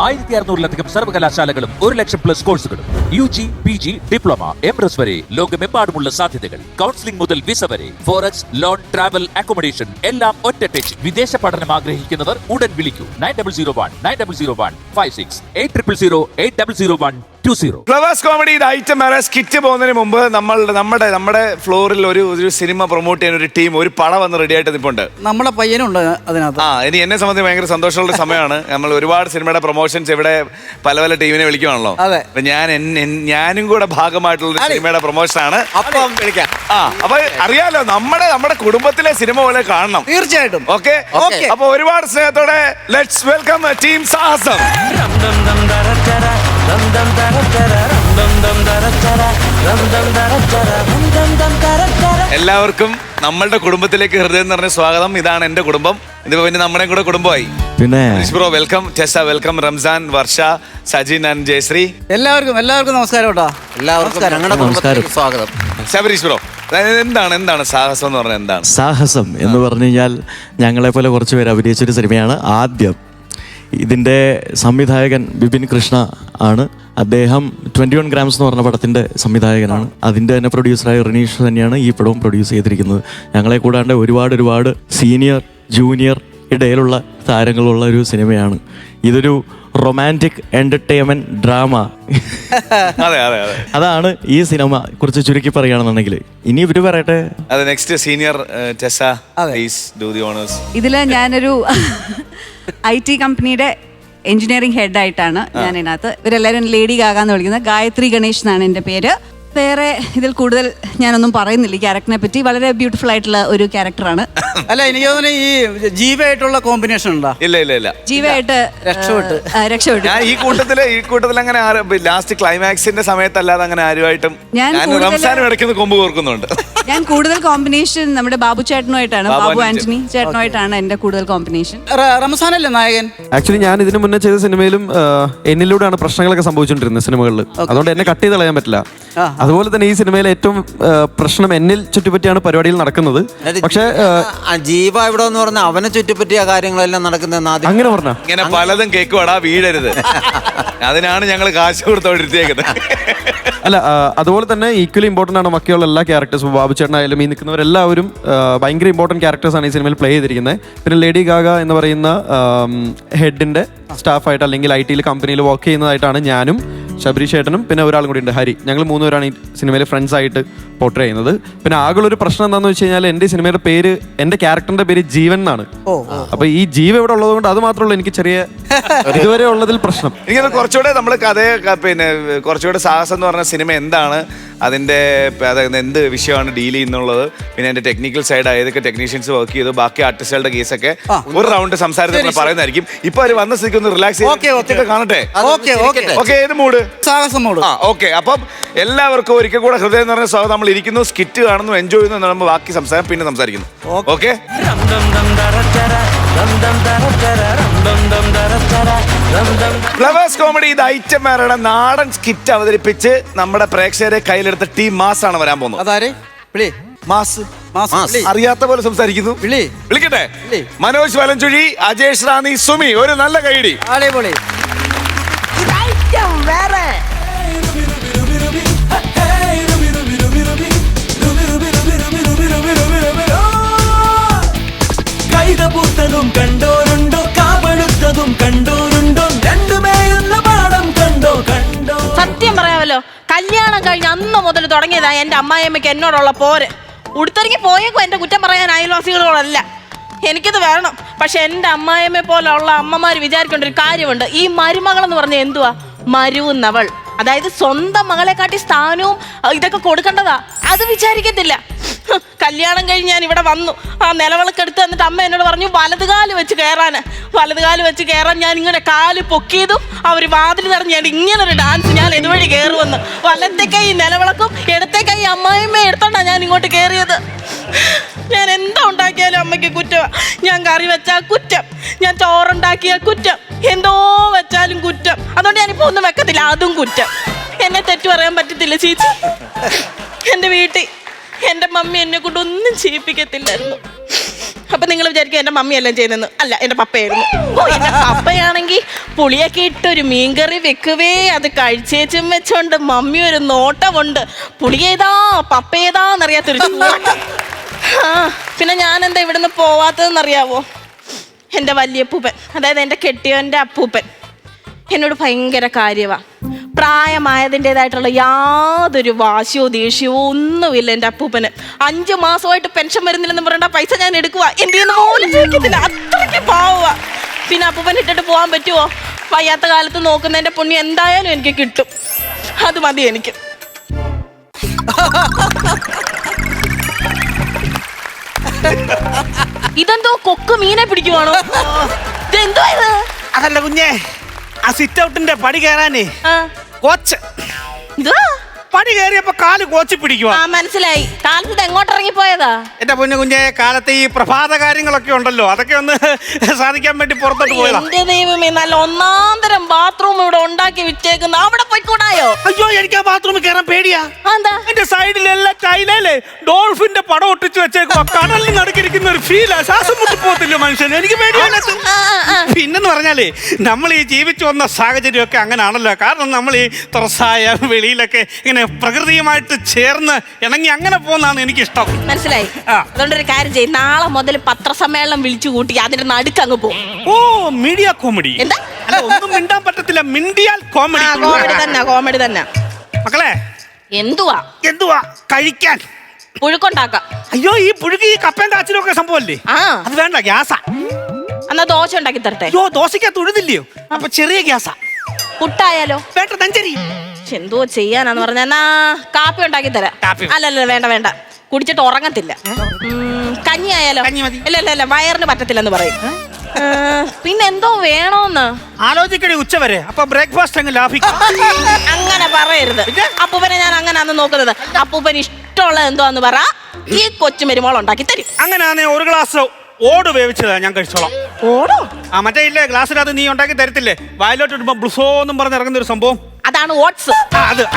1600-ലധികം സർവകലാശാലകളും 1,00,000+ കോഴ്സുകളും UG, PG, diploma, MS വരെ ലോകമെമ്പാടുമുള്ള സാധ്യതകൾ. കൗൺസിലിംഗ് മുതൽ വിസ വരെ, ഫോറക്സ്, ലോൺ, ട്രാവൽ, അക്കോമഡേഷൻ എല്ലാം ഒറ്റ ടച്ച്. വിദേശ പഠനം ആഗ്രഹിക്കുന്നവർ ഉടൻ വിളിക്കൂ 9001 800 800120. ഫ്ലവേഴ്സ് കോമഡി ഐറ്റം വേറെ സ്കിറ്റ് പോകുന്നതിന് മുമ്പ് നമ്മുടെ ഫ്ലോറിൽ ഒരു സിനിമ പ്രൊമോട്ട് ചെയ്യാൻ ഒരു ടീം ഒരു പടം വന്ന് റെഡി ആയിട്ട് നിൽപ്പുണ്ട്. നമ്മുടെ പയ്യനുണ്ട് അതിനകത്ത്. ഇനി എന്നെ സംബന്ധിച്ച് ഭയങ്കര സന്തോഷമുള്ള സമയമാണ്. നമ്മൾ ഒരുപാട് സിനിമയുടെ പ്രൊമോഷൻസ് ഇവിടെ പല ടീമിനെ വിളിക്കുവാണല്ലോ. അപ്പൊ ഞാനും കൂടെ ഭാഗമായിട്ടുള്ള സിനിമയുടെ പ്രൊമോഷൻ ആണ്. അപ്പൊ അറിയാലോ നമ്മുടെ കുടുംബത്തിലെ സിനിമ പോലെ കാണണം തീർച്ചയായിട്ടും. ഓക്കെ. അപ്പൊ ഒരുപാട് സ്നേഹത്തോടെ ലെറ്റ്സ് വെൽക്കം ടീം സാഹസം. എല്ലാവർക്കും നമ്മളുടെ കുടുംബത്തിലേക്ക് ഹൃദയം നിറഞ്ഞ സ്വാഗതം. ഇതാണ് എന്റെ കുടുംബം. ഇതിപ്പോ പിന്നെ നമ്മുടെ കൂടെ കുടുംബമായി. പിന്നെ bro welcome, Tessa welcome, Ramzan, Varsha, Sajin and Jayashree. എല്ലാവർക്കും നമസ്കാരം കേട്ടോ. എല്ലാവർക്കും സ്വാഗതം. ശബരീഷ് ബ്രോ, എന്താണ് സാഹസം എന്ന് പറഞ്ഞാൽ എന്താണ്? സാഹസം എന്ന് പറഞ്ഞു കഴിഞ്ഞാൽ ഞങ്ങളെ പോലെ കുറച്ച് പേര് അഭിനയിച്ചൊരു സിനിമയാണ്. ആദ്യം ഇതിൻ്റെ സംവിധായകൻ ബിപിൻ കൃഷ്ണ ആണ്. അദ്ദേഹം 21 grams എന്ന് പറഞ്ഞ പടത്തിൻ്റെ സംവിധായകനാണ്. അതിൻ്റെ തന്നെ പ്രൊഡ്യൂസറായ റിനീഷ് തന്നെയാണ് ഈ പടവും പ്രൊഡ്യൂസ് ചെയ്തിരിക്കുന്നത്. ഞങ്ങളെ കൂടാണ്ട് ഒരുപാട് സീനിയർ ജൂനിയർ ഇടയിലുള്ള താരങ്ങളുള്ള ഒരു സിനിമയാണ്. ഇതൊരു റൊമാൻറ്റിക് എൻ്റർടൈൻമെൻറ്റ് ഡ്രാമ. അതാണ് ഈ സിനിമ കുറിച്ച് ചുരുക്കി പറയുകയാണെന്നുണ്ടെങ്കിൽ. ഇനി ഇവര് പറയട്ടെ. Next senior Tessa, please do the honours. ഇതില് ഞാനൊരു IT കമ്പനിയുടെ എഞ്ചിനീയറിംഗ് ഹെഡായിട്ടാണ് ഞാൻ ഇതിനകത്ത്. ഇവരെല്ലാവരും ലേഡി ഗാഗ എന്ന് വിളിക്കുന്നത്. ഗായത്രി ഗണേഷ് എന്നാണ് എൻ്റെ പേര്. വേറെ ഇതിൽ കൂടുതൽ ഞാനൊന്നും പറയുന്നില്ല. ഈ ക്യാരക്ടറിനെ പറ്റി വളരെ ബ്യൂട്ടിഫുൾ ആയിട്ടുള്ള ഒരു ക്യാരക്ടറാണ്. അല്ല, എനിക്ക് തോന്നുന്നു ഈ ജീവയായിട്ടുള്ള കോമ്പിനേഷൻ ഉണ്ടോ? ഇല്ല. ജീവയായിട്ട് രക്ഷപ്പെട്ടു. ഞാൻ ഈ കൂട്ടത്തിൽ അങ്ങനെ ലാസ്റ്റ് ക്ലൈമാക്സിന്റെ സമയത്തല്ലാതെ അങ്ങനെ ആരുമായിട്ടും റംസാനും ഇടയ്ക്ക് കൊമ്പ് കോർക്കുന്നുണ്ട്. ഞാൻ കൂടുതൽ കോമ്പിനേഷൻ നമ്മുടെ ബാബു ചേട്ടനുമായിട്ടാണ്, ബാബു ആന്റണി ചേട്ടനുമായിട്ടാണ് എന്റെ കൂടുതൽ കോമ്പിനേഷൻ. റംസാനല്ലേ നായകൻ? ആക്ച്വലി ഞാൻ ഇതിനു മുന്നേ ചെയ്ത സിനിമയിലും എന്നിലൂടെയാണ് പ്രശ്നങ്ങളൊക്കെ സംഭവിച്ചുകൊണ്ടിരുന്നത് സിനിമകളിൽ. അതുകൊണ്ട് എന്നെ കട്ട് ചെയ്ത് കളയാൻ പറ്റില്ല. അതുപോലെ തന്നെ ഈ സിനിമയിലെ ഏറ്റവും പ്രശ്നം എന്നിൽ ചുറ്റിപ്പറ്റിയാണ് പരിപാടിയിൽ നടക്കുന്നത്. പക്ഷേ ജീവ ഇവിടെ എന്ന് പറഞ്ഞാൽ അവനെ ചുറ്റിപ്പറ്റിയ കാര്യങ്ങളെല്ലാം നടക്കുന്നത് അങ്ങനെ പറഞ്ഞ ഇങ്ങനെ പലതും കേക്കുവാടാ, വീഴരുത്. അതിനാണ് ഞങ്ങൾ കാശ് കൊടുത്തോണ്ടിരുത്തിയേക്കുന്നത്. അല്ല, അതുപോലെ തന്നെ ഈക്വലി ഇമ്പോർട്ടൻ്റ് ആണ് ബാക്കിയുള്ള എല്ലാ ക്യാരക്ടേഴ്സും. ബാബു ചേട്ടനായാലും ഈ നിൽക്കുന്നവരെല്ലാവരും ഭയങ്കര ഇമ്പോർട്ടൻറ്റ് ക്യാരക്ടേഴ്സാണ് ഈ സിനിമയിൽ പ്ലേ ചെയ്തിരിക്കുന്നത്. പിന്നെ ലേഡി ഗാഗ എന്ന് പറയുന്ന ഹെഡിൻ്റെ സ്റ്റാഫായിട്ട് അല്ലെങ്കിൽ IT കമ്പനിയിൽ വർക്ക് ചെയ്യുന്നതായിട്ടാണ് ഞാനും ശബരീഷ് ചേട്ടനും പിന്നെ ഒരാളും കൂടി ഉണ്ട്, ഹരി. ഞങ്ങൾ 3 പേരാണ് ഈ സിനിമയിൽ ഫ്രണ്ട്സ് ആയിട്ട് പോർട്രേ ചെയ്യുന്നത്. പിന്നെ ആകെയുള്ളൊരു പ്രശ്നം എന്താണെന്ന് വെച്ച് കഴിഞ്ഞാൽ എൻ്റെ സിനിമയുടെ പേര്, എൻ്റെ ക്യാരക്ടറിന്റെ പേര് ജീവൻ എന്നാണ്. അപ്പൊ ഈ ജീവ ഇവിടെ ഉള്ളത് കൊണ്ട് അത് മാത്രമല്ല എനിക്ക് ചെറിയ ഇതുവരെ ഉള്ളതിൽ പ്രശ്നം. ഇങ്ങനെ കുറച്ചുകൂടെ നമ്മൾ കഥയെ പിന്നെ കുറച്ചുകൂടെ സാഹസം എന്ന് പറഞ്ഞ സിനിമ എന്താണ്, അതിൻ്റെ എന്ത് വിഷയമാണ് ഡീൽ ചെയ്യുന്നുള്ളത്, പിന്നെ അതിന്റെ ടെക്നിക്കൽ സൈഡ് ഏതൊക്കെ ടെക്നീഷ്യൻസ് വർക്ക് ചെയ്തു, ബാക്കി ആർട്ടിസ്റ്റുകളുടെ കേസൊക്കെ ഒരു റൗണ്ട് സംസാരത്തിൽ പറയുന്നതായിരിക്കും. ഇപ്പൊ അവർ വന്ന സ്ഥിതിക്ക് ഒന്ന് റിലാക്സ് ചെയ്ത് കാണട്ടെ. ഏത് മൂഡ്? സാഹസം മൂഡ്. ഓക്കെ. അപ്പം എല്ലാവർക്കും ഒരിക്കൽ കൂടെ ഹൃദയം നിറഞ്ഞ സ്വാഗതം. നമ്മൾ ഇരിക്കുന്നു, സ്കിറ്റ് കാണുന്നു, എൻജോയ് ചെയ്യുന്നു എന്നാണ് ബാക്കി സംസാരം പിന്നെ സംസാരിക്കുന്നു. ഓക്കെ. ഫ്ലവേഴ്സ് കോമഡി ഇത് ഐറ്റം വേറെ നാടൻ സ്കിറ്റ് അവതരിപ്പിച്ച് നമ്മുടെ പ്രേക്ഷകരെ കയ്യിലെടുത്ത ടീം മാസ് ആണ് വരാൻ പോകുന്നത്. അതാരെ? മാസ് അറിയാത്ത പോലെ സംസാരിക്കുന്നു. വിളിക്കട്ടെ. മനോജ് വലഞ്ചുഴി, അജേഷ് റാണി, സുമി. ഒരു നല്ല കൈയടി. കൈതപൂത്തതും കണ്ടോരുണ്ടോ, കാപടുത്തതും കണ്ടോരുണ്ടോ, രണ്ടുമേയുന്ന പാടം കണ്ടോ. സത്യം പറയാമല്ലോ, കല്യാണം കഴിഞ്ഞ് അന്ന് മുതൽ തുടങ്ങിയതാ എന്റെ അമ്മായിയമ്മയ്ക്ക് എന്നോടുള്ള പോര്. ഉടുത്തിറങ്ങി പോയേക്കും എന്റെ കുറ്റം പറയാൻ അയൽവാസികളോടല്ല. എനിക്കിത് വേണം. പക്ഷെ എൻ്റെ അമ്മായിയമ്മയെ പോലുള്ള അമ്മമാർ വിചാരിക്കേണ്ട ഒരു കാര്യമുണ്ട്. ഈ മരുമകൾ എന്ന് പറഞ്ഞാൽ എന്തുവാ? മരുവുന്നവൾ. അതായത് സ്വന്തം മകളെക്കാട്ടി സ്ഥാനവും ഇതൊക്കെ കൊടുക്കേണ്ടതാ. അത് വിചാരിക്കത്തില്ല. കല്യാണം കഴിഞ്ഞ് ഞാൻ ഇവിടെ വന്നു, ആ നിലവിളക്കെടുത്ത് എന്നിട്ട് അമ്മ എന്നോട് പറഞ്ഞു വലതുകാല് വെച്ച് കയറാൻ ഞാൻ ഇങ്ങനെ കാല് പൊക്കിയതും അവർ വാതിൽ നിറഞ്ഞ് ഞാൻ ഇങ്ങനൊരു ഡാൻസ് ഞാൻ ഇതുവഴി കയറുമെന്ന്. വലത്തെ കൈ നിലവിളക്കും ഇടത്തെ കൈ അമ്മായിമ്മ എടുത്തോണ്ടാ ഞാൻ ഇങ്ങോട്ട് കയറിയത്. ഞാൻ എന്താ ഉണ്ടാക്കിയാലും അമ്മയ്ക്ക് കുറ്റമാണ്. ഞാൻ കറി വെച്ചാൽ കുറ്റം, ഞാൻ ചോറുണ്ടാക്കിയാൽ കുറ്റം, എന്തോ വെച്ചാലും കുറ്റം. അതുകൊണ്ട് ഞാനിപ്പോൾ ഒന്നും വെക്കത്തില്ല, അതും കുറ്റം. എന്നെ തെറ്റു പറയാൻ പറ്റത്തില്ല ചേച്ചി. എൻ്റെ വീട്ടിൽ എൻ്റെ മമ്മി എന്നെ കൊണ്ട് ഒന്നും ചെയ്യിപ്പിക്കത്തില്ലായിരുന്നു. അപ്പൊ നിങ്ങൾ വിചാരിക്കും എൻ്റെ മമ്മി എല്ലാം ചെയ്യുന്നെന്ന്. അല്ല, എൻ്റെ പപ്പയായിരുന്നു. ഓ, എൻ്റെ പപ്പയാണെങ്കിൽ പുളിയൊക്കെ ഇട്ടൊരു മീൻകറി വെക്കുവേ, അത് കഴിച്ചേച്ചും വെച്ചോണ്ട് മമ്മി ഒരു നോട്ടമുണ്ട്. പുളി ഏതാ പപ്പ ഏതാന്നറിയാത്തൊരു നോട്ടം. ആ പിന്നെ ഞാൻ എന്താ ഇവിടുന്ന് പോവാത്തതെന്നറിയാവോ? എൻ്റെ വല്യപ്പൂപ്പൻ, അതായത് എൻ്റെ കെട്ടിയവൻ്റെ അപ്പൂപ്പൻ എന്നോട് ഭയങ്കര കാര്യമാണ്. പ്രായമായതിൻ്റെതായിട്ടുള്ള യാതൊരു വാശിയോ ദേഷ്യമോ ഒന്നുമില്ല എൻ്റെ അപ്പൂപ്പന്. 5 മാസമായിട്ട് പെൻഷൻ വരുന്നില്ലെന്ന് പറയേണ്ട പൈസ ഞാൻ എടുക്കുക, എന്തെന്ന് പോലും ചോദിക്കത്തില്ല. അത്രയ്ക്ക് പാവുക. പിന്നെ അപ്പൂപ്പൻ ഇട്ടിട്ട് പോകാൻ പറ്റുമോ? വയ്യാത്ത കാലത്ത് നോക്കുന്നതിൻ്റെ പുണ്യം എന്തായാലും എനിക്ക് കിട്ടും. അത് മതി എനിക്ക്. ഇതെന്തോ കൊക്ക് മീനെ പിടിക്കുവാണോ? ഇതെന്തോ ഇത്? അതല്ല കുഞ്ഞെ, ആ സിറ്റ് ഔട്ടിന്റെ പടി കയറാനേ കോച്ച് ഇതാ പടി കയറിയപ്പോ കാല് കോച്ച് പിടിക്കുവാ. ആ മനസ്സിലായി. കാലത്ത് എങ്ങോട്ട് ഇറങ്ങിപ്പോയതാ? എന്റെ പൊന്നു കുഞ്ഞെ, കാലത്ത് ഈ പ്രഭാത കാര്യങ്ങളൊക്കെ ഉണ്ടല്ലോ, അതൊക്കെ ഒന്ന് സാധിക്കാൻ വേണ്ടി പുറത്തോട്ട് പോയതാ. എന്റെ ദൈവമേ, നല്ല ഒന്നാന്തരം ബാത്റൂം ഇവിടെ ഉണ്ടാക്കി വെച്ചേക്കുന്ന, അവിടെ പോയിക്കൂടായോ? അയ്യോ, എനിക്ക് ആ ബാത്റൂമിൽ കയറാൻ പേടിയാ. എന്താ? എന്റെ സൈഡിലെല്ലാം ടൈലേ ഡോൾഫിന്റെ പടം ഒട്ടിച്ച് വെച്ചേക്കുവാ. കടലിൽ നടക്കിരിക്കുന്ന ഒരു ഫീലാ. ശ്വാസം മുട്ടി പോകത്തില്ല മനുഷ്യൻ. എനിക്ക് പേടിയാണ്. പിന്നെന്ന് പറഞ്ഞാലേ, നമ്മൾ ഈ ജീവിച്ചു വന്ന സാഹചര്യമൊക്കെ അങ്ങനെയാണല്ലോ. കാരണം നമ്മൾ ഈ തുറസായ വെളിയിലൊക്കെ ഇങ്ങനെ പ്രകൃതിയുമായിട്ട് ചേർന്ന് ഇണങ്ങി അങ്ങനെ പോകുന്നതാണ് എനിക്കിഷ്ടം. മനസ്സിലായി. അതുകൊണ്ടൊരു കാര്യം ചെയ്യും, നാളെ മുതൽ പത്രസമ്മേളനം വിളിച്ചു കൂട്ടി അതിന്റെ നടുക്ക് അങ്ങ് പോകും. ഓ, മീഡിയ കോമഡി. എന്താ? ഒന്നും മിണ്ടാൻ പറ്റത്തില്ല. മിണ്ടിയാൽ കോമഡി. കോമഡി തന്നെ, കോമഡി തന്നെ. മക്കളെ, എന്തുവാ കഴിക്കാൻ? പുഴുക്കുണ്ടാക്കാം. അയ്യോ, ഈ പുഴുക്ക് ഈ കപ്പയും കാച്ചിലും ഒക്കെ സംഭവല്ലേ? അത് വേണ്ട, ഗ്യാസാ. എന്നാ ദോശ ഉണ്ടാക്കി തരട്ടെ? അയ്യോ, ദോശയ്ക്കകത്ത് ഉഴുതില്ലയോ? അപ്പൊ ചെറിയ ഗ്യാസാ. പുട്ടായാലോ? വേണ്ട, നെഞ്ചരി. എന്തോ ചെയ്യാനാന്ന് പറഞ്ഞ, എന്നാ കാപ്പി ഉണ്ടാക്കി തരാം. അല്ലല്ല, വേണ്ട, കുടിച്ചിട്ട് ഉറങ്ങത്തില്ല. കഞ്ഞി ആയാലോ? ഇല്ല, വയറിന് പറ്റത്തില്ലെന്ന് പറയും. പിന്നെ എന്തോ വേണോന്ന് ആലോചിക്കണേ ഉച്ചവരെ. അപ്പൊ ബ്രേക്ക്ഫാസ്റ്റ് അങ്ങ് ലാഭിക്കും. അങ്ങനെ പറയരുത്. അപ്പൂപ്പനെ ഞാൻ അങ്ങനെയാന്ന് നോക്കുന്നത്. അപ്പൂപ്പന് ഇഷ്ടമുള്ള എന്തോന്ന് പറ, ഈ കൊച്ചു മരുമോൾ ഉണ്ടാക്കി തരും. അങ്ങനെയാണെ ഒരു ഗ്ലാസ് ഓട് വേവിച്ചതാ ഞാൻ കഴിച്ചോളാം. ഓടോ? ആ മറ്റേ ഇല്ലേ, ഗ്ലാസ്സിനകത്ത് നീ ഉണ്ടാക്കി തരത്തില്ലേ, വായിലോട്ട് ഇടുമ്പോ ബ്ലുസോ എന്നും പറഞ്ഞിറങ്ങുന്ന ഒരു സംഭവം. അതാണ് ഓട്സ്.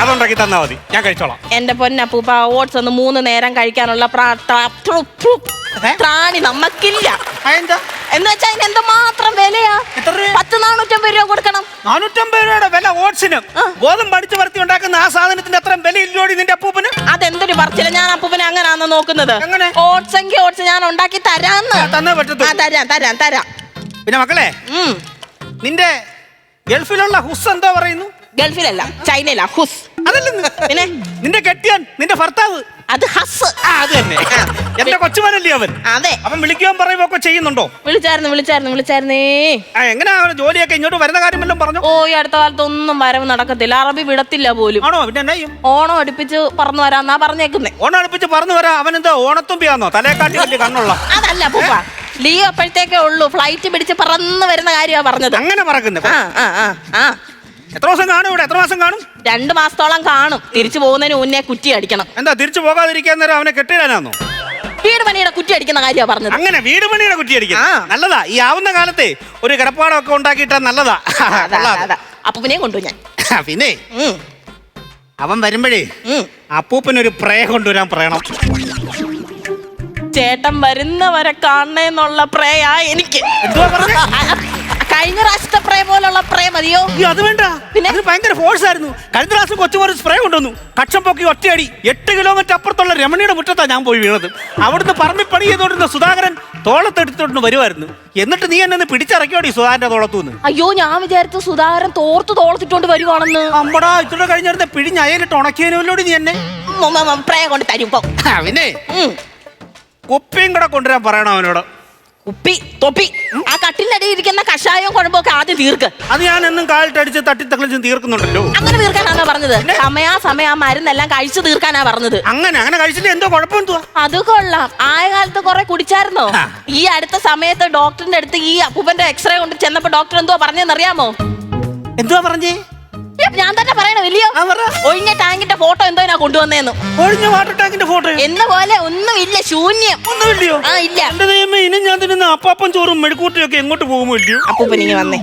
അതുണ്ടാക്കി തന്നാ മതി, ഞാൻ കഴിച്ചോളാം. എന്റെ പൊന്നപ്പൂപ്പ, ഓട്സ് ഒന്ന് 3 നേരം കഴിക്കാനുള്ള പ്രാണി നമുക്കില്ല. എന്ന് വെച്ചാ അതിന് എന്തുമാത്രം വിലയാ? 450 രൂപ കൊടുക്കണം. 450 രൂപയുടെ വില ഓട്സിന്? ഗോതമ്പ് അടിച്ചു വറുത്തി ഉണ്ടാക്കുന്ന ആ സാധനത്തിന്റെ അത്രയും വില ഇല്ലോടി നിന്റെ അപ്പൂപ്പന്? അതെന്തൊരു പറച്ചില്ല. ഞാൻ അപ്പൂപ്പനെ അങ്ങനെയാന്ന് നോക്കുന്നത്. ഓട്സ് എങ്കിൽ ഓട്സ് ഞാൻ ഉണ്ടാക്കി തരാന്ന്. തന്നേ പറ്റത്തു. തരാം. പിന്നെ മക്കളെ, നിന്റെ ഗൾഫിലുള്ള ഹുസ് എന്തോ പറയുന്നു? ഗൾഫിലല്ല, ചൈനയിലാ ഹുസ്. അതല്ലെന്ന്. പിന്നെ നിന്റെ കെട്ടിയാൻ, നിന്റെ ഭർത്താവ്? അത് ഹസ്. അത് തന്നെ. എന്റെ കൊച്ചുമോനല്ലേ അവൻ? അതെ. അവൻ വിളിക്കുകയും പറയുമ്പോ ഒക്കെ ചെയ്യുന്നുണ്ടോ? വിളിച്ചായിരുന്നേ. എങ്ങനെയാ അവന് ജോലിയൊക്കെ? ഇങ്ങോട്ട് വരുന്ന കാര്യം വല്ലതും പറഞ്ഞു? ഓ, ഈ അടുത്ത കാലത്ത് ഒന്നും വരവ് നടക്കത്തില്ല. അറബി വിടത്തില്ല പോലും. ആണോ? പിന്നെ എന്നാ ചെയ്യും? ഓണം അടുപ്പിച്ച് പറന്നു വരാന്നാ പറഞ്ഞേക്കുന്നേ. ഓണം അടുപ്പിച്ച് പറന്നു വരാ? അവൻ എന്താ ഓണത്തുമ്പിയാന്നോ? തലേക്കാട്ടി വലിയ കണ്ണുള്ള? അതല്ല പൂപ്പ, ലീവ് അപ്പോഴത്തേക്കേ ഉള്ളൂ. ഫ്ലൈറ്റ് പിടിച്ച് പറന്ന് വരുന്ന കാര്യമാണ് പറഞ്ഞത്. അങ്ങനെ പറക്കുന്നത്? എത്ര ദിവസം കാണും ഇവിടെ? എത്ര മാസം കാണും? 2 മാസത്തോളം കാണും. തിരിച്ചു പോകുന്നതിന് മുന്നേ കുറ്റി അടിക്കണം. എന്താ തിരിച്ചു പോകാതിരിക്കാൻ നേരം അവനെ കെട്ടിടാനാന്നോ? വീട് പണിയുടെ കുറ്റി അടിക്കുന്ന കാര്യമാണ് പറഞ്ഞത്. അങ്ങനെ വീട് പണിയുടെ കുറ്റി അടിക്കണം? നല്ലതാ. ഈ ആവുന്ന കാലത്തെ ഒരു കിടപ്പാടമൊക്കെ ഉണ്ടാക്കിയിട്ടാ നല്ലതാ. അപ്പൂപ്പനെ കൊണ്ടു ഞാൻ. പിന്നെ അവൻ വരുമ്പോഴേ അപ്പൂപ്പനൊരു പ്രേ കൊണ്ടുവരാൻ പറയണം. ചേട്ടൻ വരുന്നവരെ കാണണേന്നുള്ള പ്രേയാ എനിക്ക്. എന്തുവാ പറഞ്ഞേ? കഴിഞ്ഞ പ്രാവശ്യത്തെ പ്രേ പോലുള്ള പ്രേ മതിയോ? അത് വേണ്ട. പിന്നെ ഭയങ്കര ഫോഴ്സ് ആയിരുന്നു. കഴിഞ്ഞ പ്രാവശ്യം കൊച്ചുമോര് സ്പ്രേ കൊണ്ടുവന്നു. കക്ഷം പൊക്കി ഒറ്റയടി 8 കിലോമീറ്റർ അപ്പുറത്തുള്ള രമണിയുടെ മുറ്റത്താണ് ഞാൻ പോയി വീണത്. അവിടുന്ന് പറമ്പി പണി ചെയ്തോണ്ടിരുന്ന സുധാകരൻ തോളത്തെടുത്തോണ്ട് വരുമായിരുന്നു. എന്നിട്ട് നീ എന്നെ പിടിച്ചിറക്കിയോടി സുധാകരന്റെ തോളത്തുനിന്ന്. അയ്യോ, ഞാൻ വിചാരിച്ചു സുധാകരൻ തോളത്തിട്ടോണ്ട് വരുവാണെന്ന്. അമ്മടാ, ഇത്ര കഴിഞ്ഞിരുന്ന പിഴിഞ്ഞ് അയലിട്ട് ഉണക്കിയതിനോട് നീ എന്നെ പ്രേ കൊണ്ട് തരും. പിന്നെ കുപ്പിയും കൂടെ കൊണ്ടുവരാൻ പറയണം അവനോട്. കുപ്പി, തൊപ്പി, ആ കട്ടിലടി ഇരിക്കുന്ന കഷായവും കുഴമ്പൊക്കെ ആദ്യം തീർക്ക്. അത് ഞാൻ എന്നും കാലിട്ടടിച്ച് തട്ടിത്തക്കളിച്ച് തീർക്കുന്നുണ്ടല്ലോ. അങ്ങനെ തീർക്കാനാണോ പറഞ്ഞത്? സമയാസമയം ആ മരുന്നെല്ലാം കഴിച്ചു തീർക്കാനാ പറഞ്ഞത്. അങ്ങനെ കഴിച്ചിട്ട് എന്തോ കുഴപ്പം എന്തുവാ? അത് കൊള്ളാം. ആയ കാലത്ത് കുറെ കുടിച്ചായിരുന്നോ? ഈ അടുത്ത സമയത്ത് ഡോക്ടറിന്റെ അടുത്ത് ഈ അപ്പൂപ്പന്റെ എക്സ്റേ കൊണ്ട് ചെന്നപ്പോ ഡോക്ടർ എന്തോ പറഞ്ഞെന്നറിയാമോ? എന്തുവാ പറഞ്ഞേ? ഞാൻ തന്നെ പറയണോ? വലിയോ ഒഴിഞ്ഞ ടാങ്കിന്റെ ഫോട്ടോ എന്തോ ഞാൻ കൊണ്ടുവന്നേന്നു. ഒഴിഞ്ഞ വാട്ടർ ടാങ്കിന്റെ ഫോട്ടോ എന്ന പോലെ ഒന്നുമില്ല, ശൂന്യം. ഒന്നുമില്ലയോ? ആ, ഇല്ല. എന്റെ ദൈവമേ, ഇനി ഞാൻ തിന്നുന്ന അപ്പാപ്പം ചോറും മെഴുക്കൂട്ടിയും ഒക്കെ എങ്ങോട്ട് പോകുമോ? ഇല്ലയോ? അപ്പൂപ്പൻ ഇനി വന്നേ.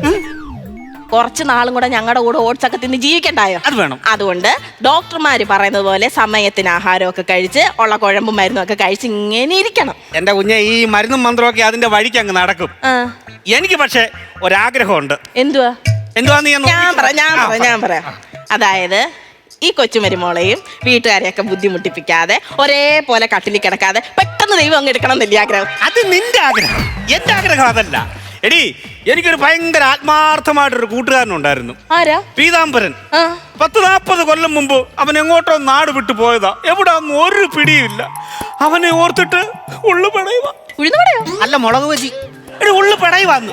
കുറച്ച് നാളും കൂടെ ഞങ്ങളുടെ കൂടെ ഓട്സ് ഒക്കെ തിന്ന് ജീവിക്കണ്ടായോ? അത് വേണം. അതുകൊണ്ട് ഡോക്ടർമാര് പറയുന്നത് പോലെ സമയത്തിന് ആഹാരമൊക്കെ കഴിച്ച് ഉള്ള കുഴമ്പും മരുന്നും ഒക്കെ കഴിച്ച് ഇങ്ങനെ ഇരിക്കണം. എന്റെ കുഞ്ഞെ, ഈ മരുന്നും മന്ത്രമൊക്കെ അതിന്റെ വഴിക്ക് അങ്ങ് നടക്കും. എനിക്ക് പക്ഷെ ഒരാഗ്രഹമുണ്ട്. എന്തുവാന്ന് ഞാൻ പറയാം. അതായത് ഈ കൊച്ചുമരുമോളെയും വീട്ടുകാരെയൊക്കെ ബുദ്ധിമുട്ടിപ്പിക്കാതെ ഒരേപോലെ കട്ടിലിൽ കിടക്കാതെ പെട്ടെന്ന് ദൈവം അങ്ങ് എടുക്കണം എന്നല്ലേ ആഗ്രഹം? അത് നിന്റെ ആഗ്രഹം, എന്റെ ആഗ്രഹം അതല്ല. എടി, എനിക്കൊരു ഭയങ്കര ആത്മാർത്ഥമായിട്ടൊരു കൂട്ടുകാരനുണ്ടായിരുന്നു. ആരാ? പീതാംബരൻ. 10-40 കൊല്ലം മുമ്പ് അവൻ എങ്ങോട്ടോ നാട് വിട്ടു പോയതാ. എവിടാന്ന് ഒരു പിടിയില്ല. അവനെ ഓർത്തിട്ട് ഉള്ളു പെടയുവാ. അല്ല, മുളക് ബജി. എടി, ഉള്ളു പെടയുവാന്ന്.